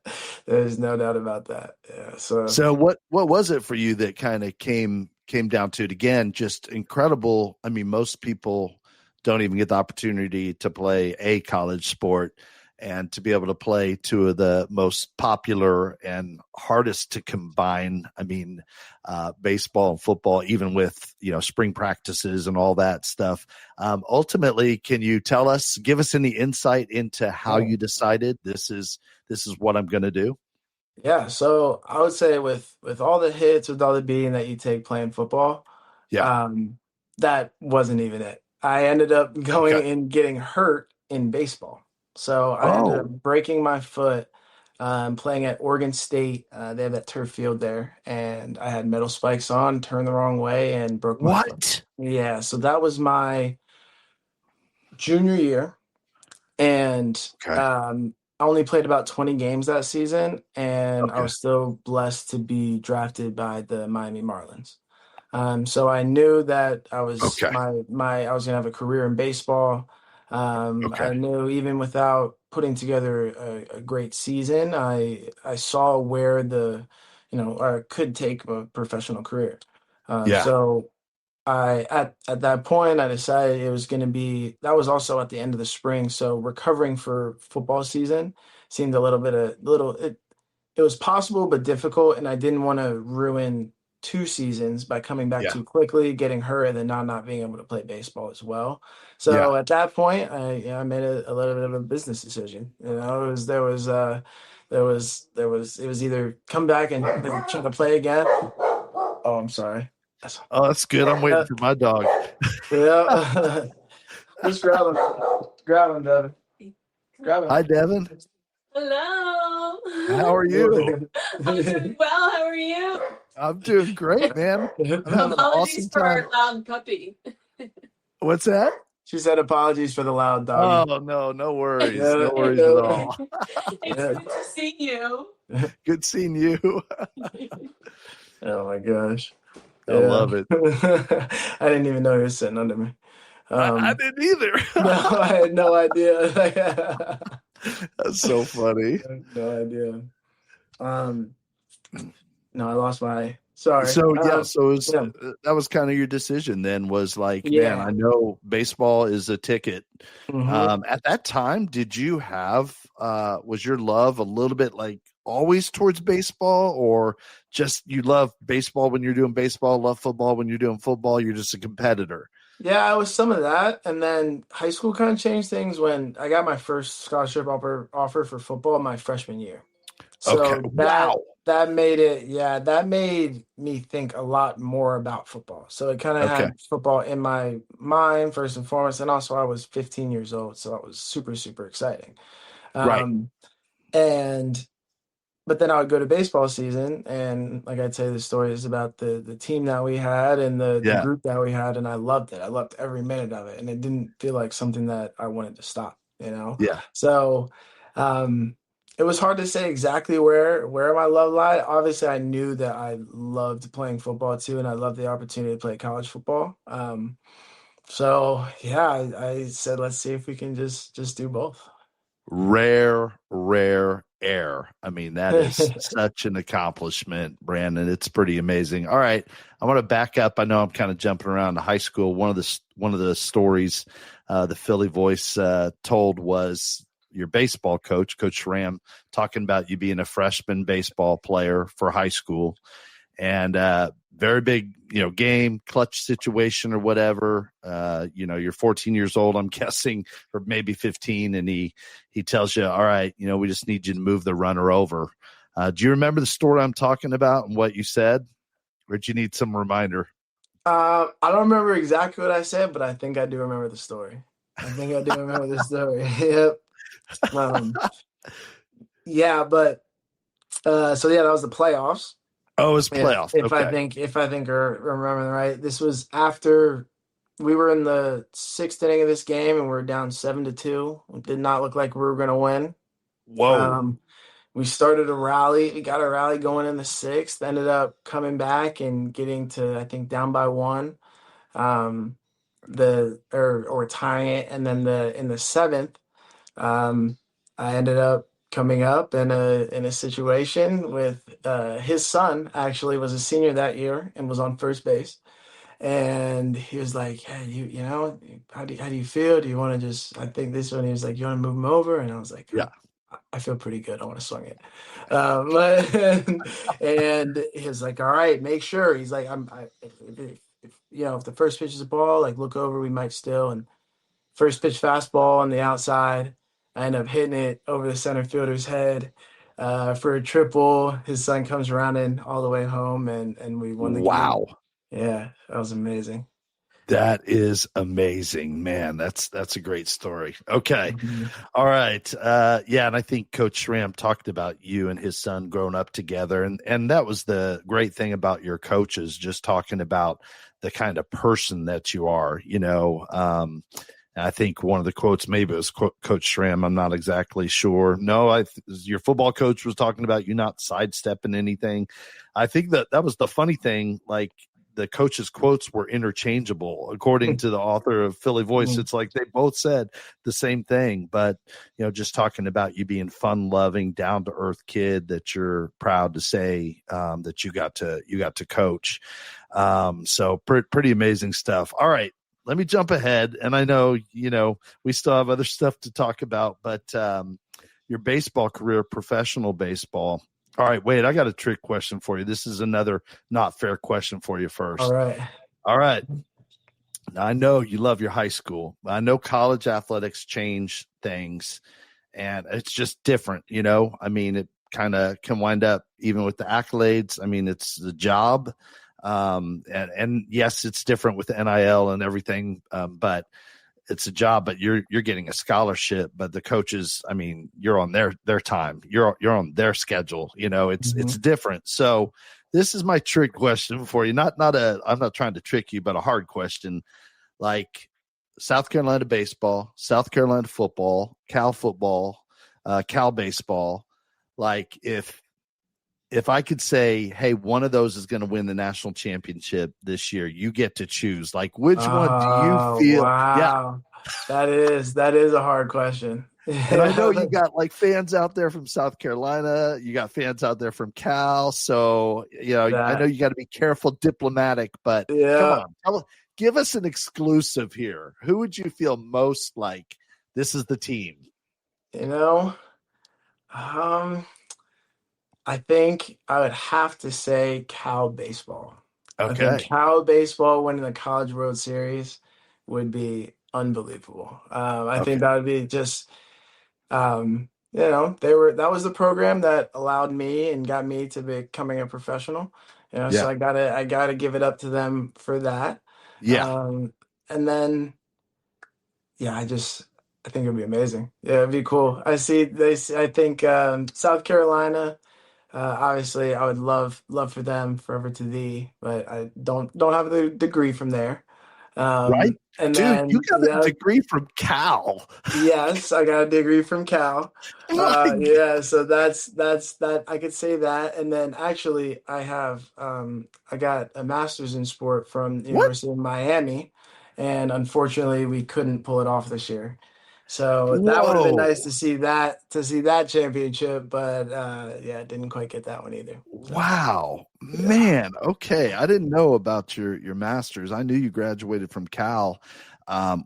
There's no doubt about that. Yeah. So what was it for you that kind of came down to it? Again, just incredible. I mean, most people don't even get the opportunity to play a college sport, and to be able to play two of the most popular and hardest to combine, baseball and football, even with, spring practices and all that stuff. Ultimately, can you give us any insight into how you decided this is what I'm going to do? Yeah. So I would say with all the hits, with all the beating that you take playing football, that wasn't even it. I ended up going and getting hurt in baseball. So I ended up breaking my foot playing at Oregon State. They have that turf field there, and I had metal spikes on, turned the wrong way, and broke my foot. Yeah, so that was my junior year, and I only played about 20 games that season, and I was still blessed to be drafted by the Miami Marlins. So I knew that I was I was gonna have a career in baseball. I knew even without putting together a great season, I saw where I could take a professional career. So at that point, I decided it was going to be, that was also at the end of the spring. So recovering for football season seemed it was possible, but difficult. And I didn't want to ruin 2 seasons by coming back too quickly, getting hurt, and then not being able to play baseball as well. So at that point, I made a little bit of a business decision. It was either come back and try to play again. Oh, I'm sorry. Oh, that's good. I'm waiting for my dog. Yeah. Just grab him, Devin. Grab him. Hi, Devin. Hello. How are you? I'm doing well. How are you? I'm doing great, man. I'm having an awesome time. For loud puppy. What's that? She said apologies for the loud dog. Oh, no worries. No worries at all. It's good to see you. Good seeing you. Oh, my gosh. I love it. I didn't even know he was sitting under me. I didn't either. No, I had no idea. That's so funny. I had no idea. No, I lost my. Sorry. So that was kind of your decision then, was like, man, I know baseball is a ticket. Mm-hmm. At that time, did you have was your love a little bit like always towards baseball, or just you love baseball when you're doing baseball, love football when you're doing football, you're just a competitor? Yeah, I was some of that, and then high school kind of changed things when I got my first scholarship offer for football my freshman year. So that made me think a lot more about football. So it kind of had football in my mind first and foremost, and also I was 15 years old, so it was super, super exciting. But then I would go to baseball season, and like I'd say, the story is about the team that we had and the group that we had, and I loved it. I loved every minute of it, and it didn't feel like something that I wanted to stop, Yeah. So it was hard to say exactly where my love lied. Obviously, I knew that I loved playing football too, and I loved the opportunity to play college football. So yeah, I said, let's see if we can just do both. Rare air. I mean, that is such an accomplishment, Brandon. It's pretty amazing. All right, I want to back up. I know I'm kind of jumping around to high school. One of the stories the Philly Voice told was your baseball coach, Coach Ram, talking about you being a freshman baseball player for high school, and very big, game, clutch situation or whatever. You're 14 years old, I'm guessing, or maybe 15, and he tells you, all right, we just need you to move the runner over. Do you remember the story I'm talking about and what you said, or do you need some reminder? I don't remember exactly what I said, but I think I do remember the story. Yep. Yeah, but so yeah, that was the playoffs. Oh, it's playoffs. If Okay. if I think or remember right, this was after we were in the sixth inning of this game and we are down 7-2. It did not look like we were going to win. Whoa. We started a rally. We got a rally going in the sixth. Ended up coming back and getting to, I think, down by one. Or tying it, and then in the seventh, I ended up coming up in a situation with his son. Actually was a senior that year and was on first base, and he was like, hey, how do you feel, do you want to just, I think this one, he was like, you want to move him over? And I was like, Yeah. I feel pretty good, I want to swing it. And he was like, all right, make sure. He's like, if the first pitch is a ball, like, look over, we might still. And first pitch fastball on the outside, I end up hitting it over the center fielder's head for a triple. His son comes running all the way home, and we won the game. Wow. Yeah, that was amazing. That is amazing, man. That's a great story. Okay. Mm-hmm. All right. Yeah. And I think Coach Schramm talked about you and his son growing up together. And that was the great thing about your coaches, just talking about the kind of person that you are, I think one of the quotes, maybe it was Coach Schramm, I'm not exactly sure. No, your football coach was talking about you not sidestepping anything. I think that was the funny thing. Like, the coach's quotes were interchangeable, according to the author of Philly Voice. It's like they both said the same thing, but just talking about you being fun-loving, down-to-earth kid that you're proud to say that you got to coach. So pretty amazing stuff. All right, let me jump ahead, and I know we still have other stuff to talk about, but your baseball career, professional baseball. All right, wait, I got a trick question for you. This is another not fair question for you first. All right. Now, I know you love your high school. I know college athletics change things, and it's just different, I mean, it kind of can wind up, even with the accolades. I mean, it's the job. And yes, it's different with the NIL and everything, but it's a job, but you're getting a scholarship, but the coaches, I mean, you're on their time, you're on their schedule, it's different. So this is my trick question for you. I'm not trying to trick you, but a hard question. Like South Carolina baseball, South Carolina football, Cal football, Cal baseball. Like if I could say, hey, one of those is going to win the national championship this year, you get to choose. Like, which one do you feel? Wow. Yeah. That is a hard question. And I know you got like fans out there from South Carolina. You got fans out there from Cal. So, I know you got to be careful, diplomatic, but come on, give us an exclusive here. Who would you feel most like this is the team? I think I would have to say Cal baseball. Okay. I think Cal baseball winning the College World Series would be unbelievable. I think that would be just, that was the program that allowed me and got me to becoming a professional. So I gotta give it up to them for that. Yeah. And then, I think it'd be amazing. Yeah, it'd be cool. I think South Carolina. Obviously, I would love for them forever to thee, but I don't have the degree from there. Right, and dude, then you got a degree from Cal. Yes, I got a degree from Cal. So that's that. I could say that, and then actually, I got a master's in sport from the University of Miami, and unfortunately we couldn't pull it off this year. So that would have been nice Whoa. to see that championship, but yeah, didn't quite get that one either. So Wow, yeah. man. Okay, I didn't know about your master's. I knew you graduated from Cal,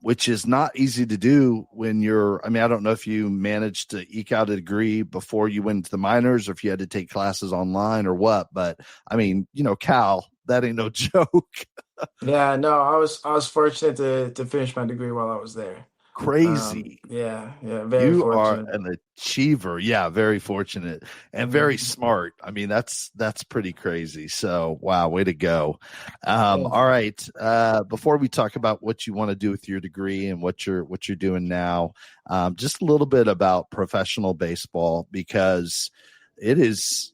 which is not easy to do when you're. I mean, I don't know if you managed to eke out a degree before you went to the minors, or if you had to take classes online or what. But I mean, Cal, that ain't no joke. Yeah, no, I was fortunate to finish my degree while I was there. Crazy. Yeah, yeah, very You are fortunate. an achiever. Yeah, very fortunate and very Mhm. smart. I mean, that's pretty crazy. So, wow, way to go. Thank All you. right. Before we talk about what you want to do with your degree and what you're doing now, just a little bit about professional baseball because it is,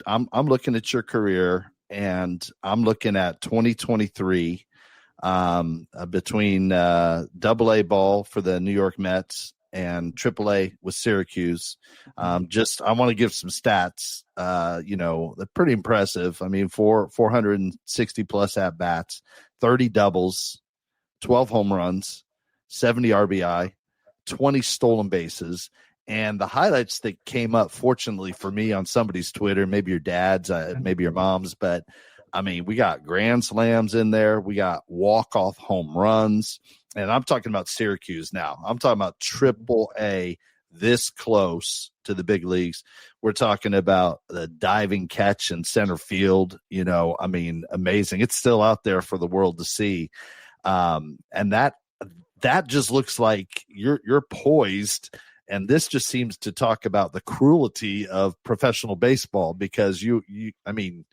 I'm looking at your career and I'm looking at 2023 between double A ball for the New York Mets and triple A with Syracuse. Just I want to give some stats. They're pretty impressive. I mean, 460 plus at bats, 30 doubles, 12 home runs, 70 RBI, 20 stolen bases. And the highlights that came up, fortunately for me, on somebody's Twitter, maybe your dad's, maybe your mom's, but I mean, we got grand slams in there. We got walk-off home runs. And I'm talking about Syracuse now. I'm talking about triple A this close to the big leagues. We're talking about the diving catch in center field. I mean, amazing. It's still out there for the world to see. And that just looks like you're poised. And this just seems to talk about the cruelty of professional baseball because I mean,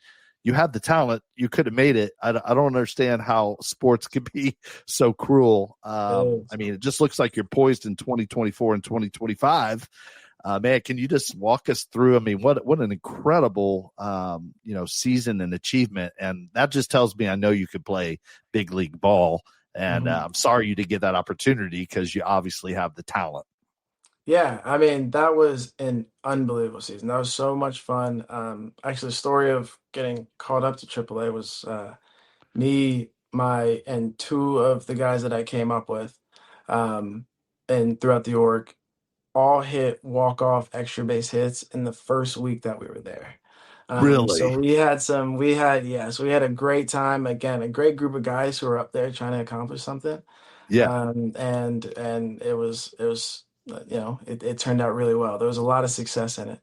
you have the talent. You could have made it. I don't understand how sports could be so cruel. It I is. mean, it just looks like you're poised in 2024 and 2025. Man, can you just walk us through? I mean, what an incredible season and achievement, and that just tells me I know you could play big league ball. And Mhm. I'm sorry you didn't get that opportunity because you obviously have the talent. Yeah, I mean, that was an unbelievable season. That was so much fun. Actually, the story of getting called up to AAA was me, and two of the guys that I came up with, um, and throughout the org, all hit walk-off extra base hits in the first week that we were there. So Really? we had a great time. Again, a great group of guys who were up there trying to accomplish something. Yeah. And it turned out really well. There was a lot of success in it.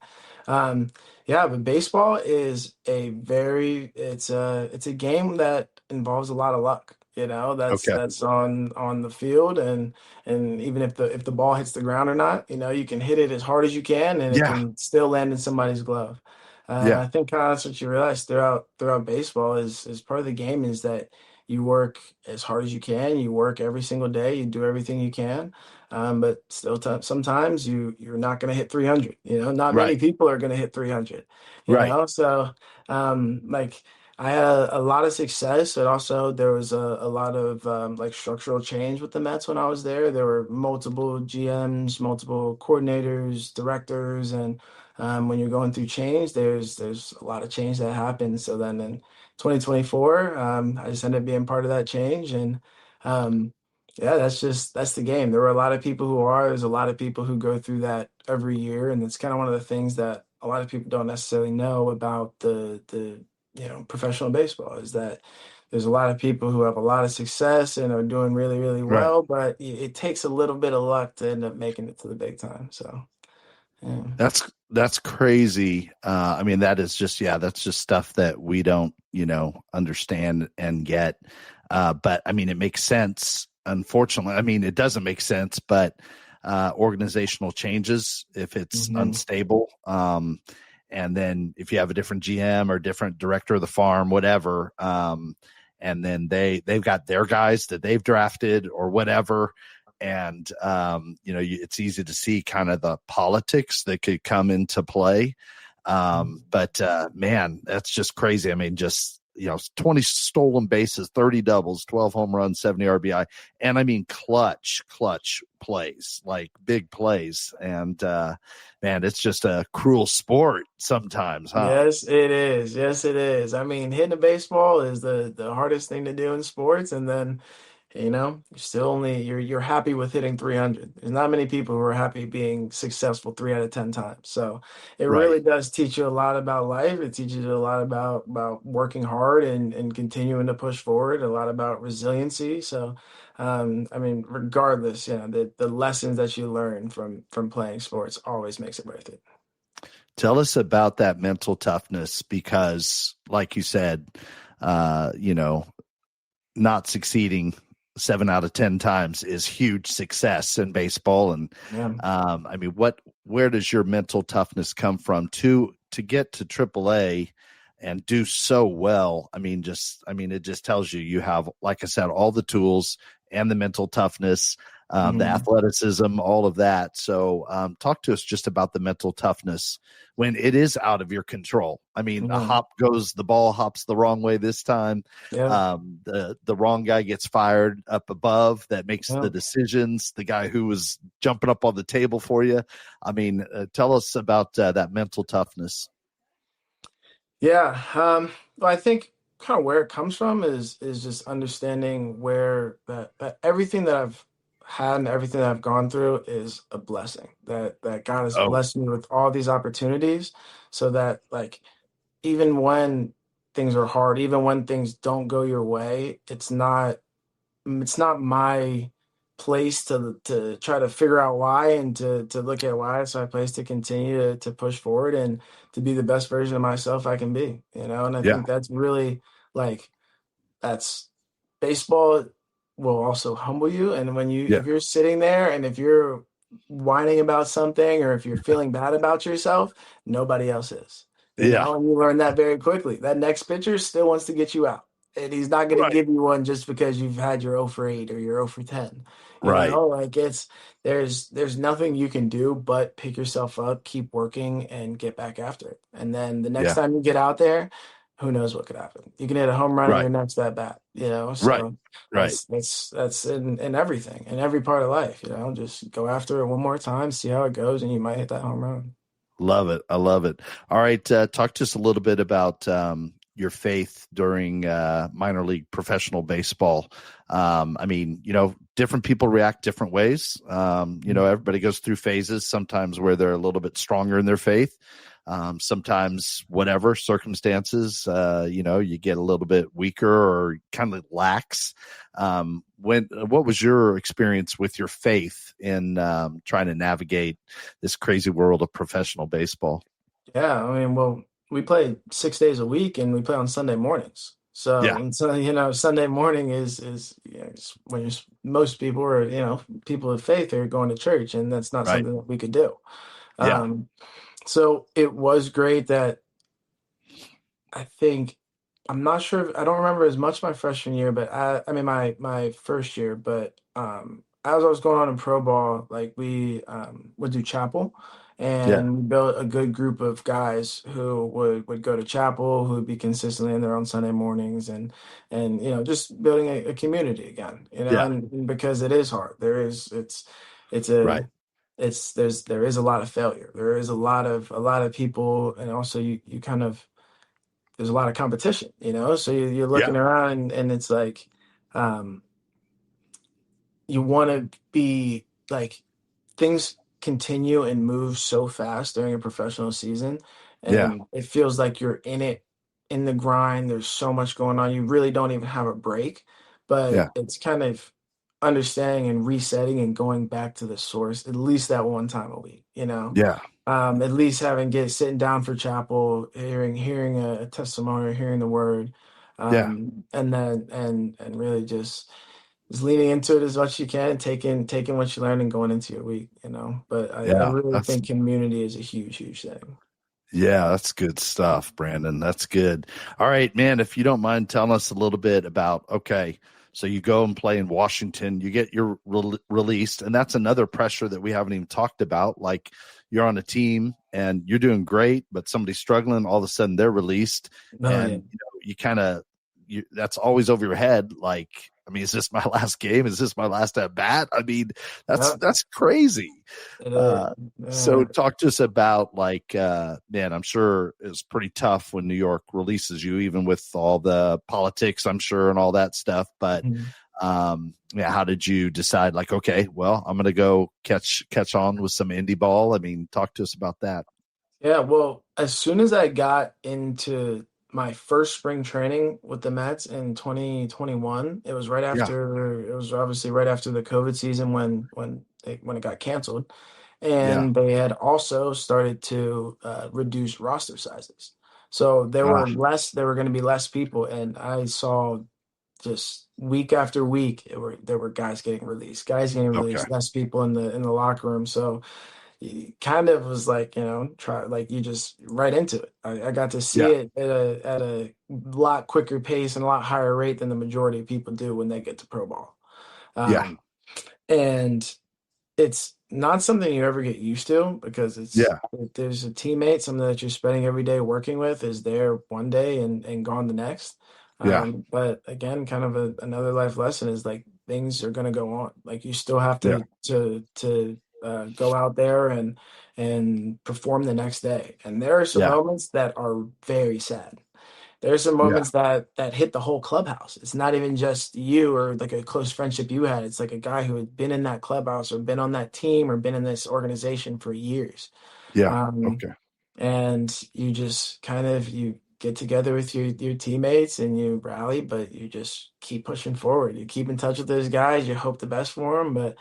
Um, yeah, but baseball is it's a game that involves a lot of luck. Okay. That's on the field, and even if the ball hits the ground or not, you can hit it as hard as you can, and it Yeah. can still land in somebody's glove. And Yeah. I think kind of that's what you realize throughout baseball is part of the game is that you work as hard as you can. You work every single day. You do everything you can, but still, sometimes you're not going to hit 300. Not Right. many people are going to hit 300. Right. So like I had a lot of success, but also there was a lot of like structural change with the Mets when I was there. There were multiple GMs, multiple coordinators, directors, and when you're going through change, there's a lot of change that happens. So then in 2024. I just ended up being part of that change, and um, yeah, that's the game. There were a lot of people there's a lot of people who go through that every year, and it's kind of one of the things that a lot of people don't necessarily know about the professional baseball is that there's a lot of people who have a lot of success and are doing really, really Right. well, but it takes a little bit of luck to end up making it to the big time. So, yeah. That's crazy. I mean, that's just stuff that we don't, understand and get. But I mean, it makes sense. Unfortunately, I mean, it doesn't make sense, but organizational changes if it's Hmm. unstable. And then if you have a different GM or different director of the farm, whatever, and then they've got their guys that they've drafted or whatever, and it's easy to see kind of the politics that could come into play. But man, that's just crazy. I mean, just 20 stolen bases, 30 doubles, 12 home runs, 70 RBI, and I mean clutch plays, like big plays. And man, it's just a cruel sport sometimes, huh? Yes, it is. Yes, it is. I mean, hitting a baseball is the hardest thing to do in sports, and then you're still only you're happy with hitting 300. There's not many people who are happy being successful 3 out of 10 times. So it Right. really does teach you a lot about life. It teaches you a lot about working hard and continuing to push forward, a lot about resiliency. So I mean, regardless, the lessons that you learn from playing sports always makes it worth it. Tell us about that mental toughness, because like you said, not succeeding 7 out of 10 times is huge success in baseball. And Yeah. I mean, where does your mental toughness come from to get to AAA and do so well? I mean, it just tells you have, like I said, all the tools and the mental toughness, the athleticism, all of that. So talk to us just about the mental toughness when it is out of your control. I mean, the ball hops the wrong way this time. Yeah. The wrong guy gets fired up above that makes the decisions, the guy who was jumping up on the table for you. I mean, tell us about that mental toughness. Yeah. Well, I think kind of where it comes from is just understanding where that everything that I've had and everything that I've gone through is a blessing. That God has Oh, blessed me with all these opportunities, so that like even when things are hard, even when things don't go your way, it's not my place to try to figure out why and to look at why. It's my place to continue to push forward and to be the best version of myself I can be, and I yeah, think that's really like that's baseball will also humble you. And yeah, if you're sitting there and if you're whining about something or if you're feeling bad about yourself, nobody else is, yeah, and you learn that very quickly. That next pitcher still wants to get you out. And he's not going to right, give you one just because you've had your 0 for 8 or your 0 for 10. right, Like there's nothing you can do but pick yourself up, keep working, and get back after it. And then the next yeah, time you get out there, who knows what could happen? You can hit a home run in right, your next at bat, right, So right. that's in everything, in every part of life, Just go after it one more time, see how it goes, and you might hit that home run. Love it. I love it. All right. Talk to us a little bit about your faith during minor league professional baseball. I mean, different people react different ways. Everybody goes through phases, sometimes where they're a little bit stronger in their faith. Sometimes whatever circumstances, you get a little bit weaker or kind of lax. What was your experience with your faith in trying to navigate this crazy world of professional baseball? Yeah, I mean, well, we play 6 days a week and we play on Sunday mornings. Yeah. Sunday morning is it's when most people are, people of faith are going to church, and that's not Right. something that we could do. Yeah. So it was great that I think I'm not sure. I don't remember as much my freshman year, but I mean my first year. But as I was going on in pro ball, like we would do chapel, Yeah. and we built a good group of guys who would go to chapel, who would be consistently in there on Sunday mornings, and just building a community again. Yeah. And because it is hard, it's Right. a there is a lot of failure. There is a lot of people, and also you kind of there's a lot of competition, so you're Yeah. looking around and it's like you want to be like things continue and move so fast during a professional season, Yeah. and it feels like you're in it, in the grind. There's so much going on, you really don't even have a break, but Yeah. it's kind of understanding and resetting and going back to the source at least that one time a week, Yeah. at least sitting down for chapel, hearing a testimony, hearing the word, Yeah. and then and really just leaning into it as much as you can, taking what you learn and going into your week, But I Yeah. really think community is a huge, huge thing. Yeah, that's good stuff, Brandon. That's good. All right, man, if you don't mind telling us a little bit about, okay, so you go and play in Washington, you get your released, and that's another pressure that we haven't even talked about. Like you're on a team and you're doing great, but somebody's struggling, all of a sudden they're released, Oh, and you kind of that's always over your head. Like, I mean, is this my last game? Is this my last at bat? I mean, yeah. that's crazy. It is. So talk to us about like, man, I'm sure it's pretty tough when New York releases you, even with all the politics, I'm sure, and all that stuff. But Yeah, how did you decide, like, okay, well, I'm going to go catch on with some indie ball? I mean, talk to us about that. Yeah, well, as soon as I got into my first spring training with the Mets in 2021, Yeah, it was obviously right after the COVID season when it got canceled, yeah, and they had also started to reduce roster sizes. So ah, there were going to be less people, and I saw just week after week, there were guys getting okay, released, less people in the locker room. So he kind of was like, try like you just right into it. I got to see yeah, it at a lot quicker pace and a lot higher rate than the majority of people do when they get to pro ball. yeah, Um, and it's not something you ever get used to because yeah, there's a teammate, something that you're spending every day working with is there one day and gone the next. yeah, But again, kind of another life lesson is like things are going to go on. Like you still have yeah, to go out there and perform the next day. And there are some yeah, moments that are very sad. There's some yeah, moments that hit the whole clubhouse. It's not even just you or like a close friendship you had. It's like a guy who had been in that clubhouse or been on that team or been in this organization for years. yeah, Um, okay, and you just kind of you get together with your teammates and you rally, but you just keep pushing forward. You keep in touch with those guys. You hope the best for them, but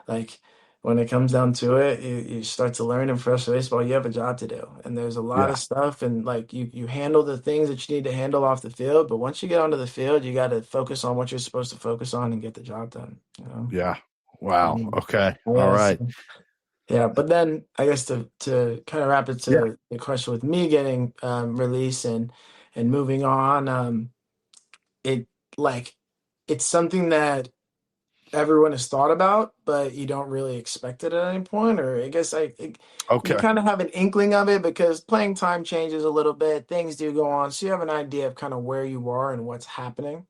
like when it comes down to it, you start to learn in professional baseball, you have a job to do. And there's a lot yeah, of stuff and like you handle the things that you need to handle off the field, but once you get onto the field, you got to focus on what you're supposed to focus on and get the job done, you know? yeah. Wow. Um, Okay. All yeah, right. yeah, but then I guess to kind of wrap it Yeah. to the question with me getting released and moving on, it like it's something that everyone has thought about, but you don't really expect it at any point. Or I guess you Okay. kind of have an inkling of it because playing time changes a little bit, things do go on, so you have an idea of kind of where you are and what's happening.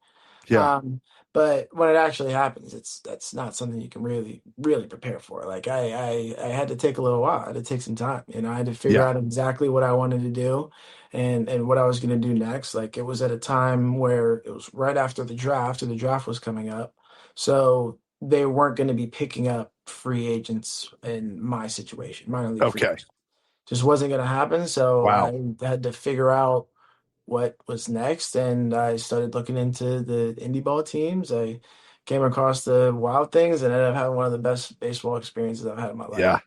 Yeah. Um, but when it actually happens, that's not something you can really prepare for. Like I had to take a little while. I had to take some time. I had to figure Yeah. out exactly what I wanted to do and what I was going to do next. Like it was at a time where it was right after the draft, or the draft was coming up. So they weren't going to be picking up free agents in my situation, minor league free Okay. agents. Just wasn't going to happen. So Wow. I had to figure out what was next, and I started looking into the indie ball teams. I came across the Wild Things and ended up having one of the best baseball experiences I've had in my life. Yeah.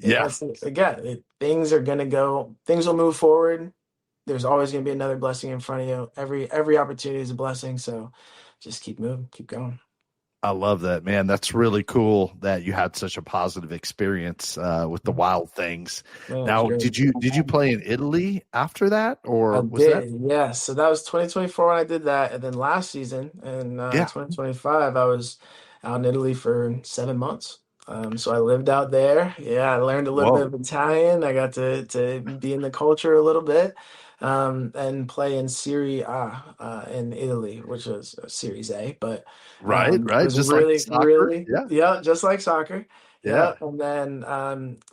Yeah. Again, things are gonna go, things will move forward. There's always gonna be another blessing in front of you. Every opportunity is a blessing, so just keep moving, keep going. I love that, man. That's really cool that you had such a positive experience with the Wild Things. Man, it's Now, great. did you play in Italy after that, I or was that? did, yeah. So that was 2024 when I did that, and then last season in Yeah. 2025, I was out in Italy for 7 months. So I lived out there. Yeah, I learned a little bit Whoa. of Italian. I got to be in the culture a little bit, and play in Serie A in Italy, which was Series A. But Right. it Right. was Just like really, soccer. really, Yeah. yeah, just like soccer. Yeah. Yeah, and then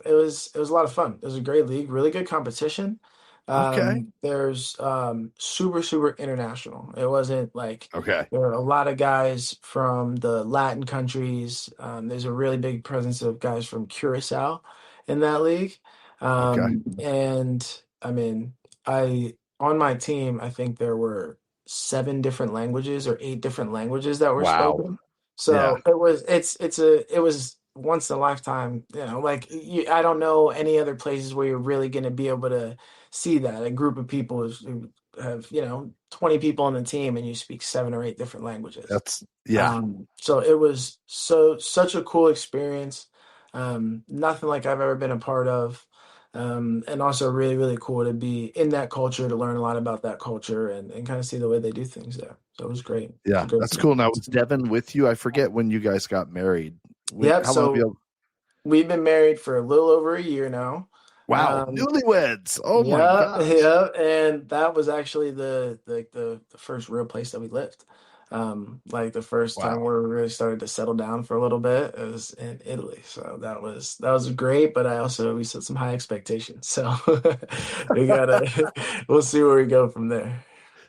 it was a lot of fun. It was a great league, really good competition. Okay. There's super international. It wasn't like Okay. there are a lot of guys from the Latin countries. There's a really big presence of guys from Curacao in that league. Okay. And I mean, I on my team, I think there were 7 different languages or 8 different languages that were Wow. spoken. Yeah. So it was once in a lifetime, like I don't know any other places where you're really going to be able to see that a group of people who have 20 people on the team and you speak 7 or 8 different languages. Yeah. So it was such a cool experience. Nothing like I've ever been a part of. And also really cool to be in that culture, to learn a lot about that culture and kind of see the way they do things there. So it was great. It's a Yeah. great That's cool. Now, was experience. Devin with you? I forget when you guys got married. Yep. How long have So you? we've been married for a little over a year now. Wow. Um, Newlyweds. Oh my yeah, gosh. yeah, and that was actually the first real place that we lived. Like the first time Wow. where we really started to settle down for a little bit, it was in Italy. So that was great, but we set some high expectations. So we gotta we'll see where we go from there.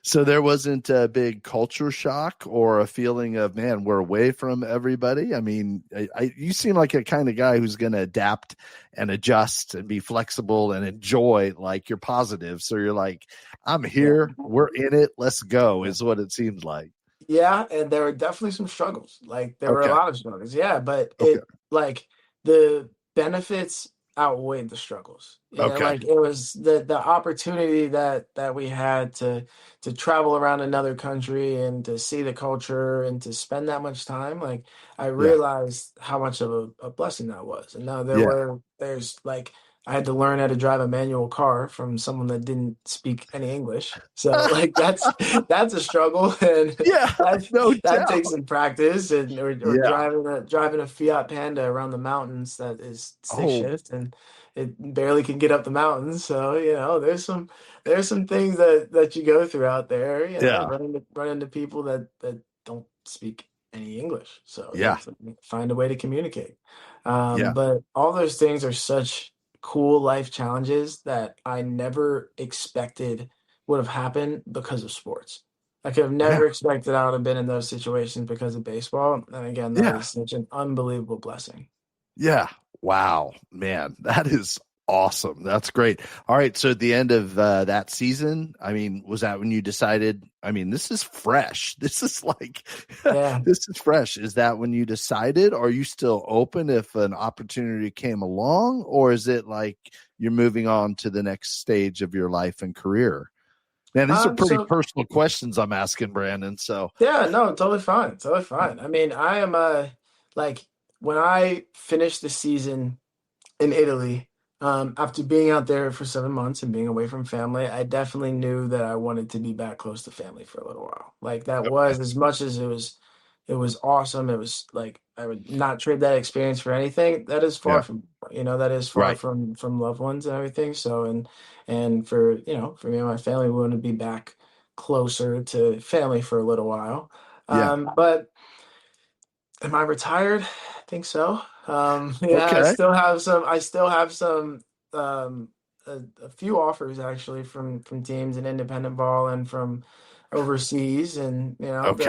So there wasn't a big culture shock or a feeling of, man, we're away from everybody. I mean, you seem like a kind of guy who's going to adapt and adjust and be flexible and enjoy like you're positive. So you're like, I'm Yeah. here, we're in it, let's go, is what it seems like. Yeah, and there were definitely some struggles. Like there were a Okay. lot of struggles. Yeah, but Okay. like the benefits outweighed the struggles. Okay. Like it was the opportunity that we had to travel around another country and to see the culture and to spend that much time. Like I Yeah. realized how much of a blessing that was. And now Yeah. there's like I had to learn how to drive a manual car from someone that didn't speak any English. So like that's a struggle, and Yeah. that No that doubt. takes some practice, and or Yeah. driving a Fiat Panda around the mountains that is stick Oh, shift, and it barely can get up the mountains. So there's some things that you go through out there. yeah. Run into people that don't speak any English. So you Yeah. have to find a way to communicate. Yeah. But all those things are such cool life challenges that I never expected would have happened because of sports. I could have Yeah. never expected I would have been in those situations because of baseball. And again, that Yeah. is such an unbelievable blessing. Yeah. Wow, man, that is awesome. That's great. All right. So at the end of that season, I mean, was that when you decided, I mean, this is fresh. This is like, Yeah. this is fresh. Is that when you decided? Are you still open if an opportunity came along? Or is it like you're moving on to the next stage of your life and career? Man, these are pretty So personal questions I'm asking, Brandon. So, yeah, no, totally fine. Totally fine. I mean, I am like when I finished the season in Italy, after being out there for 7 months and being away from family, I definitely knew that I wanted to be back close to family for a little while. Like that okay. was as much as it was awesome. It was like I would not trade that experience for anything. That is far Yeah. from, that is far Right. from loved ones and everything. So and for, for me and my family, we want to be back closer to family for a little while. Yeah. But am I retired? I think so. Yeah, Okay. I still have some um a few offers actually from teams in independent ball and from overseas, and Okay.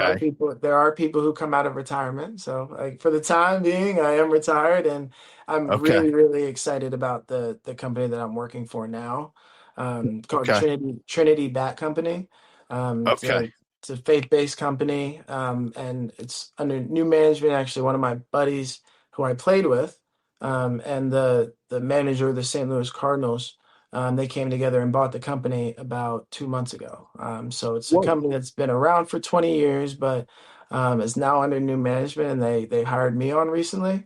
there are people who come out of retirement. So like for the time being, I am retired, and I'm Okay. really excited about the company that I'm working for now. Called Okay. Trinity Bat Company. It's Okay. a faith-based company, and it's under new management. Actually, one of my buddies who I played with, and the manager of the St. Louis Cardinals, they came together and bought the company about 2 months ago. So it's a Whoa. company that's been around for 20 years, but is now under new management, and they hired me on recently.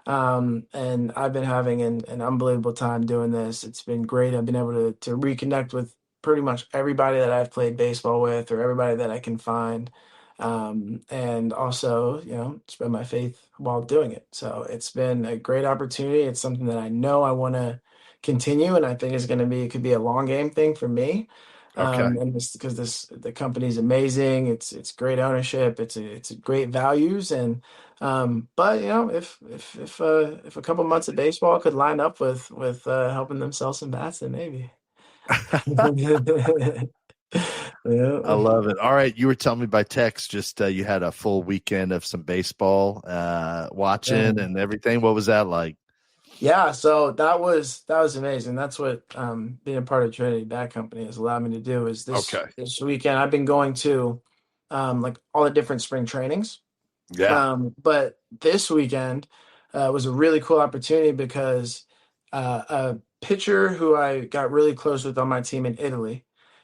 And I've been having an unbelievable time doing this. It's been great. I've been able to reconnect with pretty much everybody that I've played baseball with, or everybody that I can find. And also, spread my faith while doing it. So it's been a great opportunity. It's something that I know I want to continue, and I think it could be a long game thing for me. Okay. And this because the company is amazing. It's great ownership. It's great values, and but if a couple months of baseball could line up with helping them sell some bats, then maybe. I Yeah. love it. All right. You were telling me by text just you had a full weekend of some baseball watching Yeah. and everything. What was that like? Yeah, so that was amazing. That's what being a part of Trinity Bat Company has allowed me to do. Is Okay. this weekend I've been going to like all the different spring trainings. Yeah. But this weekend was a really cool opportunity because a pitcher who I got really close with on my team in Italy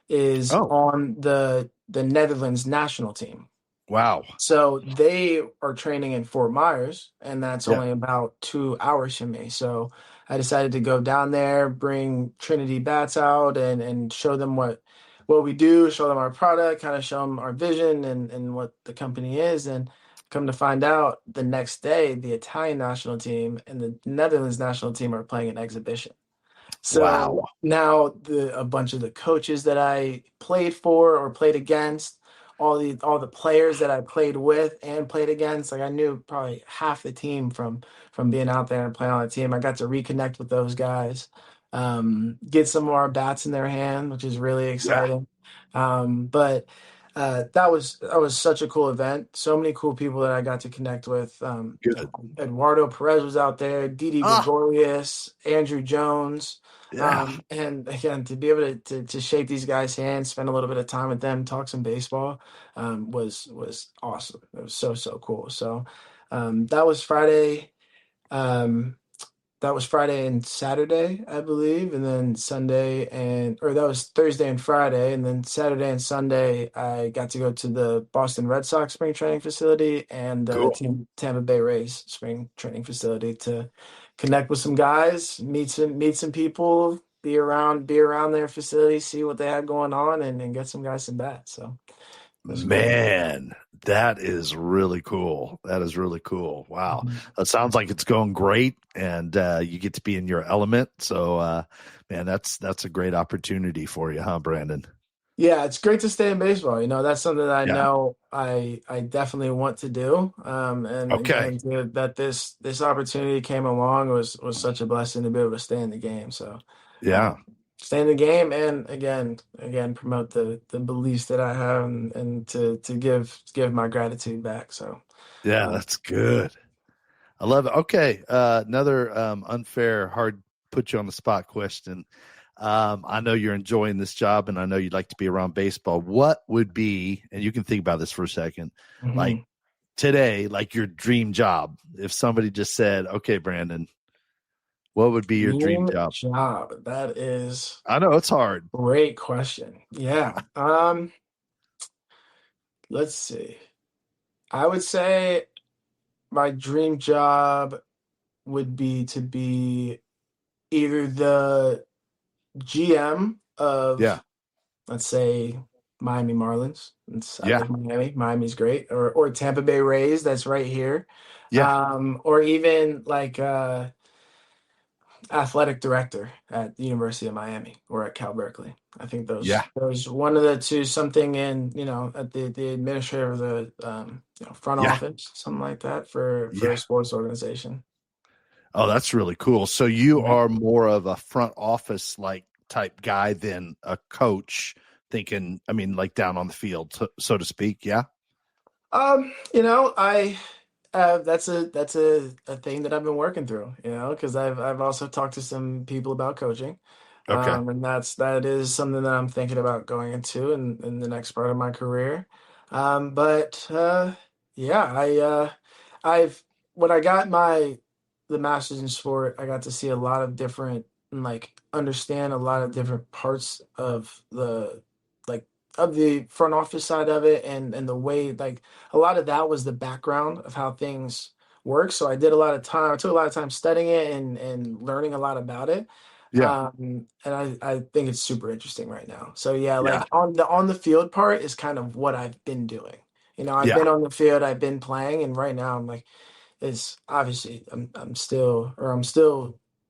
is Oh, on the Netherlands national team. wow. So they are training in Fort Myers, and that's Yeah. only about 2 hours from me. So I decided to go down there, bring Trinity Bats out, and show them what we do, show them our product, kind of show them our vision and what the company is. And come to find out, the next day, the Italian national team and the Netherlands national team are playing an exhibition. Wow. So now a bunch of the coaches that I played for or played against, all the players that I played with and played against, like I knew probably half the team from being out there and playing on the team. I got to reconnect with those guys. get some more bats in their hand, which is really Yeah. exciting. But that was such a cool event. So many cool people that I got to connect with. Good. Eduardo Perez was out there, Didi Ah, Gregorius, Andrew Jones. yeah. And again, to be able to shake these guys' hands, spend a little bit of time with them, talk some baseball, was awesome. It was so cool. So that was Friday. Um, that was Friday and Saturday, I believe, and then Sunday or that was Thursday and Friday, and then Saturday and Sunday I got to go to the Boston Red Sox spring training facility and the Cool. Tampa Bay Rays spring training facility to connect with some guys, meet some people, be around their facility, see what they had going on, and get some guys some bats. So it was great. Man, that is really cool. That is really cool. Wow. Mhm. It sounds like it's going great and you get to be in your element. So man, that's a great opportunity for you, huh, Brandon? Yeah, it's great to stay in baseball. That's something that I Yeah. know I definitely want to do. And Okay. again, that this opportunity came along was such a blessing to be able to stay in the game. So, Yeah. um, stay in the game and again promote the beliefs that I have and to give my gratitude back. So, Yeah, um, that's good. I love it. Okay. Another unfair, hard put you on the spot question. I know you're enjoying this job and I know you'd like to be around baseball. What would be, and you can think about this for a second, like mhm. today, like your dream job? If somebody just said, okay, Brandon, what would be your dream Dream job? job. That is I know it's hard. a great question. Yeah. Let's see. I would say my dream job would be to be either the GM Yeah. of, let's say, Miami Marlins. I Yeah. live in Miami. Miami's great. Or Tampa Bay Rays, that's right here. Yeah. Or even like athletic director at the University of Miami or at Cal Berkeley. I think Yeah. those one of the two, something in, at the administrator of the front Yeah. office, something like that for Yeah. a sports organization. Oh, that's really cool. So you Mhm. are more of a front office like type guy than a coach thinking, I mean, like down on the field, so to speak. Yeah. I that's a thing that I've been working through, because I've also talked to some people about coaching, Okay. and that is something that I'm thinking about going into in the next part of my career. But yeah, I've when I got the master's in sport, I got to see a lot of different and like understand a lot of different parts of like the front office side of it and the way like a lot of that was the background of how things work. So I took a lot of time studying it and learning a lot about it. Yeah. And I think it's super interesting right now. So yeah, Yeah. like on the field part is kind of what I've been doing. I've Yeah. been on the field, I've been playing, and right now I'm like, it's obviously I'm still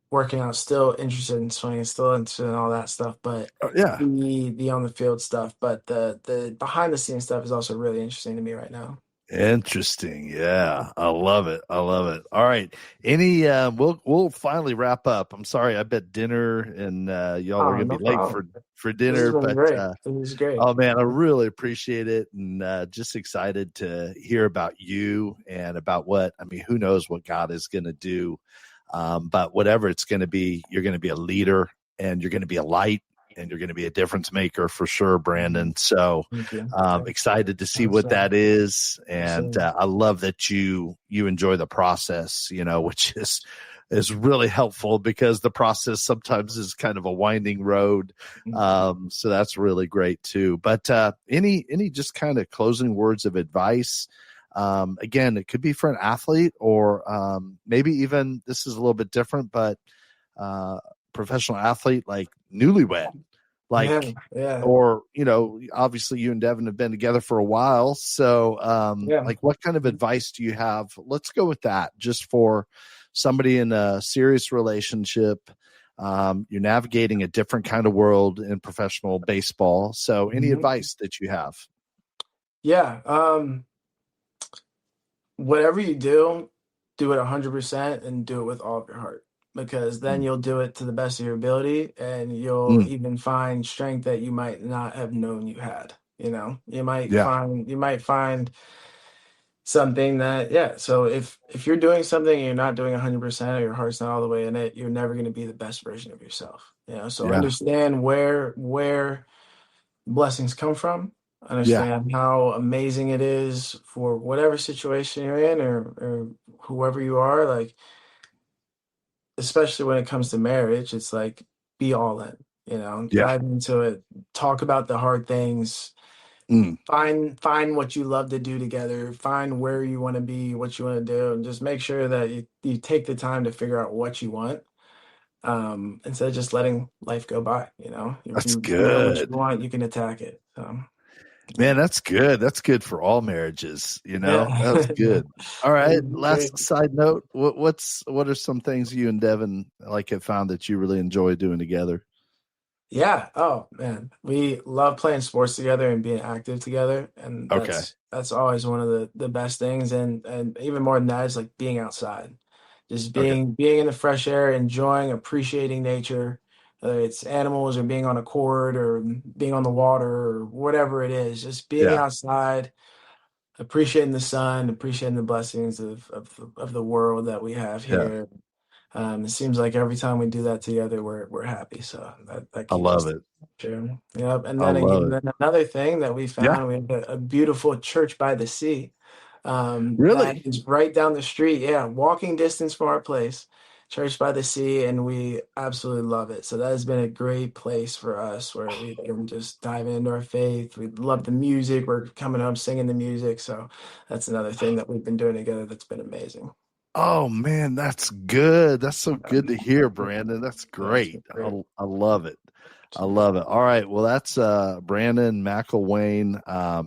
working out, still interested in swinging, still interested in all that stuff, but Yeah. the on the field stuff, but the behind the scenes stuff is also really interesting to me right now. Interesting. Yeah. I love it. I love it. All right. Any we'll finally wrap up. I'm sorry, I bet dinner and y'all are Oh, gonna no be late for problem. This has dinner, been but great. This is great. oh man, I really appreciate it and just excited to hear about you and about what I mean, who knows what God is gonna do. But whatever it's gonna be, you're gonna be a leader and you're gonna be a light and you're gonna be a difference maker for sure, Brandon. So Thank you. excited to see Yes, what sir. that is. Yes, And sir. I love that you enjoy the process, which is really helpful because the process sometimes is kind of a winding road. So that's really great too. But any just kind of closing words of advice? Again, it could be for an athlete or maybe even this is a little bit different, but professional athlete like newlywed, Yeah, like yeah, or obviously you and Devin have been together for a while, so yeah. like what kind of advice do you have? Let's go with that, just for somebody in a serious relationship. You're navigating a different kind of world in professional baseball, so any Mhm. advice that you have? Yeah. Whatever you do, do it 100% and do it with all of your heart. because then you'll do it to the best of your ability, and you'll Mm, even find strength that you might not have known you had. You might yeah. find something that, yeah. So if you're doing something and you're not doing 100%, or your heart's not all the way in it, you're never going to be the best version of yourself. So Yeah. understand where blessings come from. Yeah. Understand how amazing it is for whatever situation you're in, or whoever you are. Like, especially when it comes to marriage, it's like, be all in. Yeah. Dive into it. Talk about the hard things. Mm, Find what you love to do together. Find where you want to be, what you want to do, and just make sure that you take the time to figure out what you want, instead of just letting life go by. If that's you know what you good. want, you can attack it. So, Man, yeah. that's good. That's good for all marriages, Yeah. That was good. All right. Great. Last side note. What are some things you and Devin have found that you really enjoy doing together? Yeah. Oh man, we love playing sports together and being active together, and Okay. that's always one of the best things. And even more than that is like being outside, just Okay. being in the fresh air, enjoying, appreciating nature, whether it's animals or being on a court or being on the water or whatever it is. Just being Yeah. outside, appreciating the sun, appreciating the blessings of the world that we have Yeah. here. It seems like every time we do that together, we're happy. So that I keeps love us it. true. Yep. And I then love again, it. then another thing that we Yeah. found, we have a beautiful church by the sea, that Really? is right down the street. Yeah, walking distance from our place, church by the sea, and we absolutely love it. So that has been a great place for us where we can just dive into our faith. We love the music. We're coming up singing the music. So that's another thing that we've been doing together that's been amazing. Oh man, that's good. That's so good to hear, Brandon. That's Yeah, it's been great. great. I love it. I love it. All right. Well, that's Brandon McIlwain.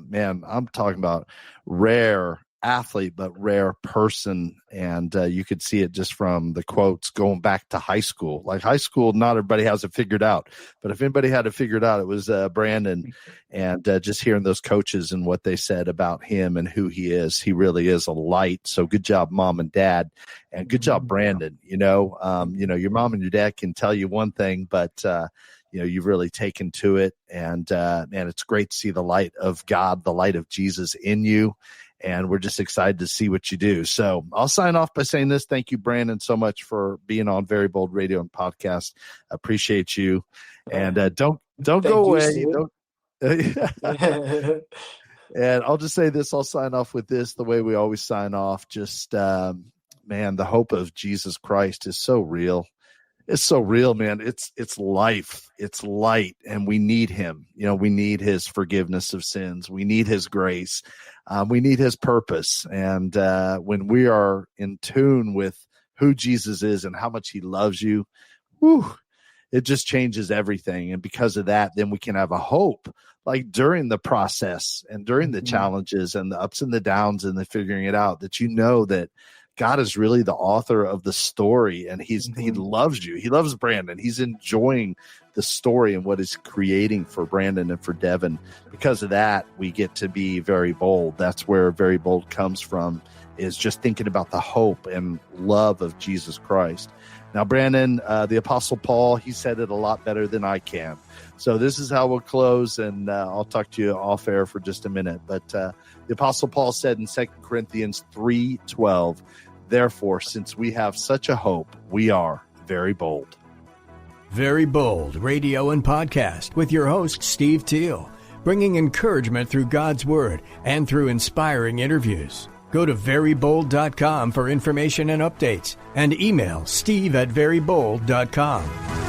Man, I'm talking about rare athlete, but rare person. And you could see it just from the quotes going back to high school. Like high school, not everybody has it figured out. But if anybody had it figured out, it was Brandon. And just hearing those coaches and what they said about him and who he is, he really is a light. So good job, mom and dad. And good job, Brandon. Your mom and your dad can tell you one thing, but you've really taken to it. And man, it's great to see the light of God, the light of Jesus in you. And we're just excited to see what you do. So I'll sign off by saying this. Thank you, Brandon, so much for being on Very Bold Radio and Podcast. Appreciate you. And don't Thank go you, away. Steve. Don't. And I'll just say this. I'll sign off with this the way we always sign off. Just, man, the hope of Jesus Christ is so real. It's so real, man. It's life. It's light, and we need him. We need his forgiveness of sins. We need his grace. We need his purpose. And when we are in tune with who Jesus is and how much he loves you, it just changes everything. And because of that, then we can have a hope, like during the process and during the challenges and the ups and the downs and the figuring it out, that that God is really the author of the story, and he loves you. He loves Brandon. He's enjoying the story and what he's creating for Brandon and for Devin. Because of that, we get to be very bold. That's where very bold comes from, is just thinking about the hope and love of Jesus Christ. Now, Brandon, the Apostle Paul, he said it a lot better than I can. So this is how we'll close, and I'll talk to you off air for just a minute. But the Apostle Paul said in 2 Corinthians 3:12, therefore, since we have such a hope, we are very bold. Very Bold Radio and Podcast with your host, Steve Teel, bringing encouragement through God's Word and through inspiring interviews. Go to verybold.com for information and updates, and email steve@verybold.com.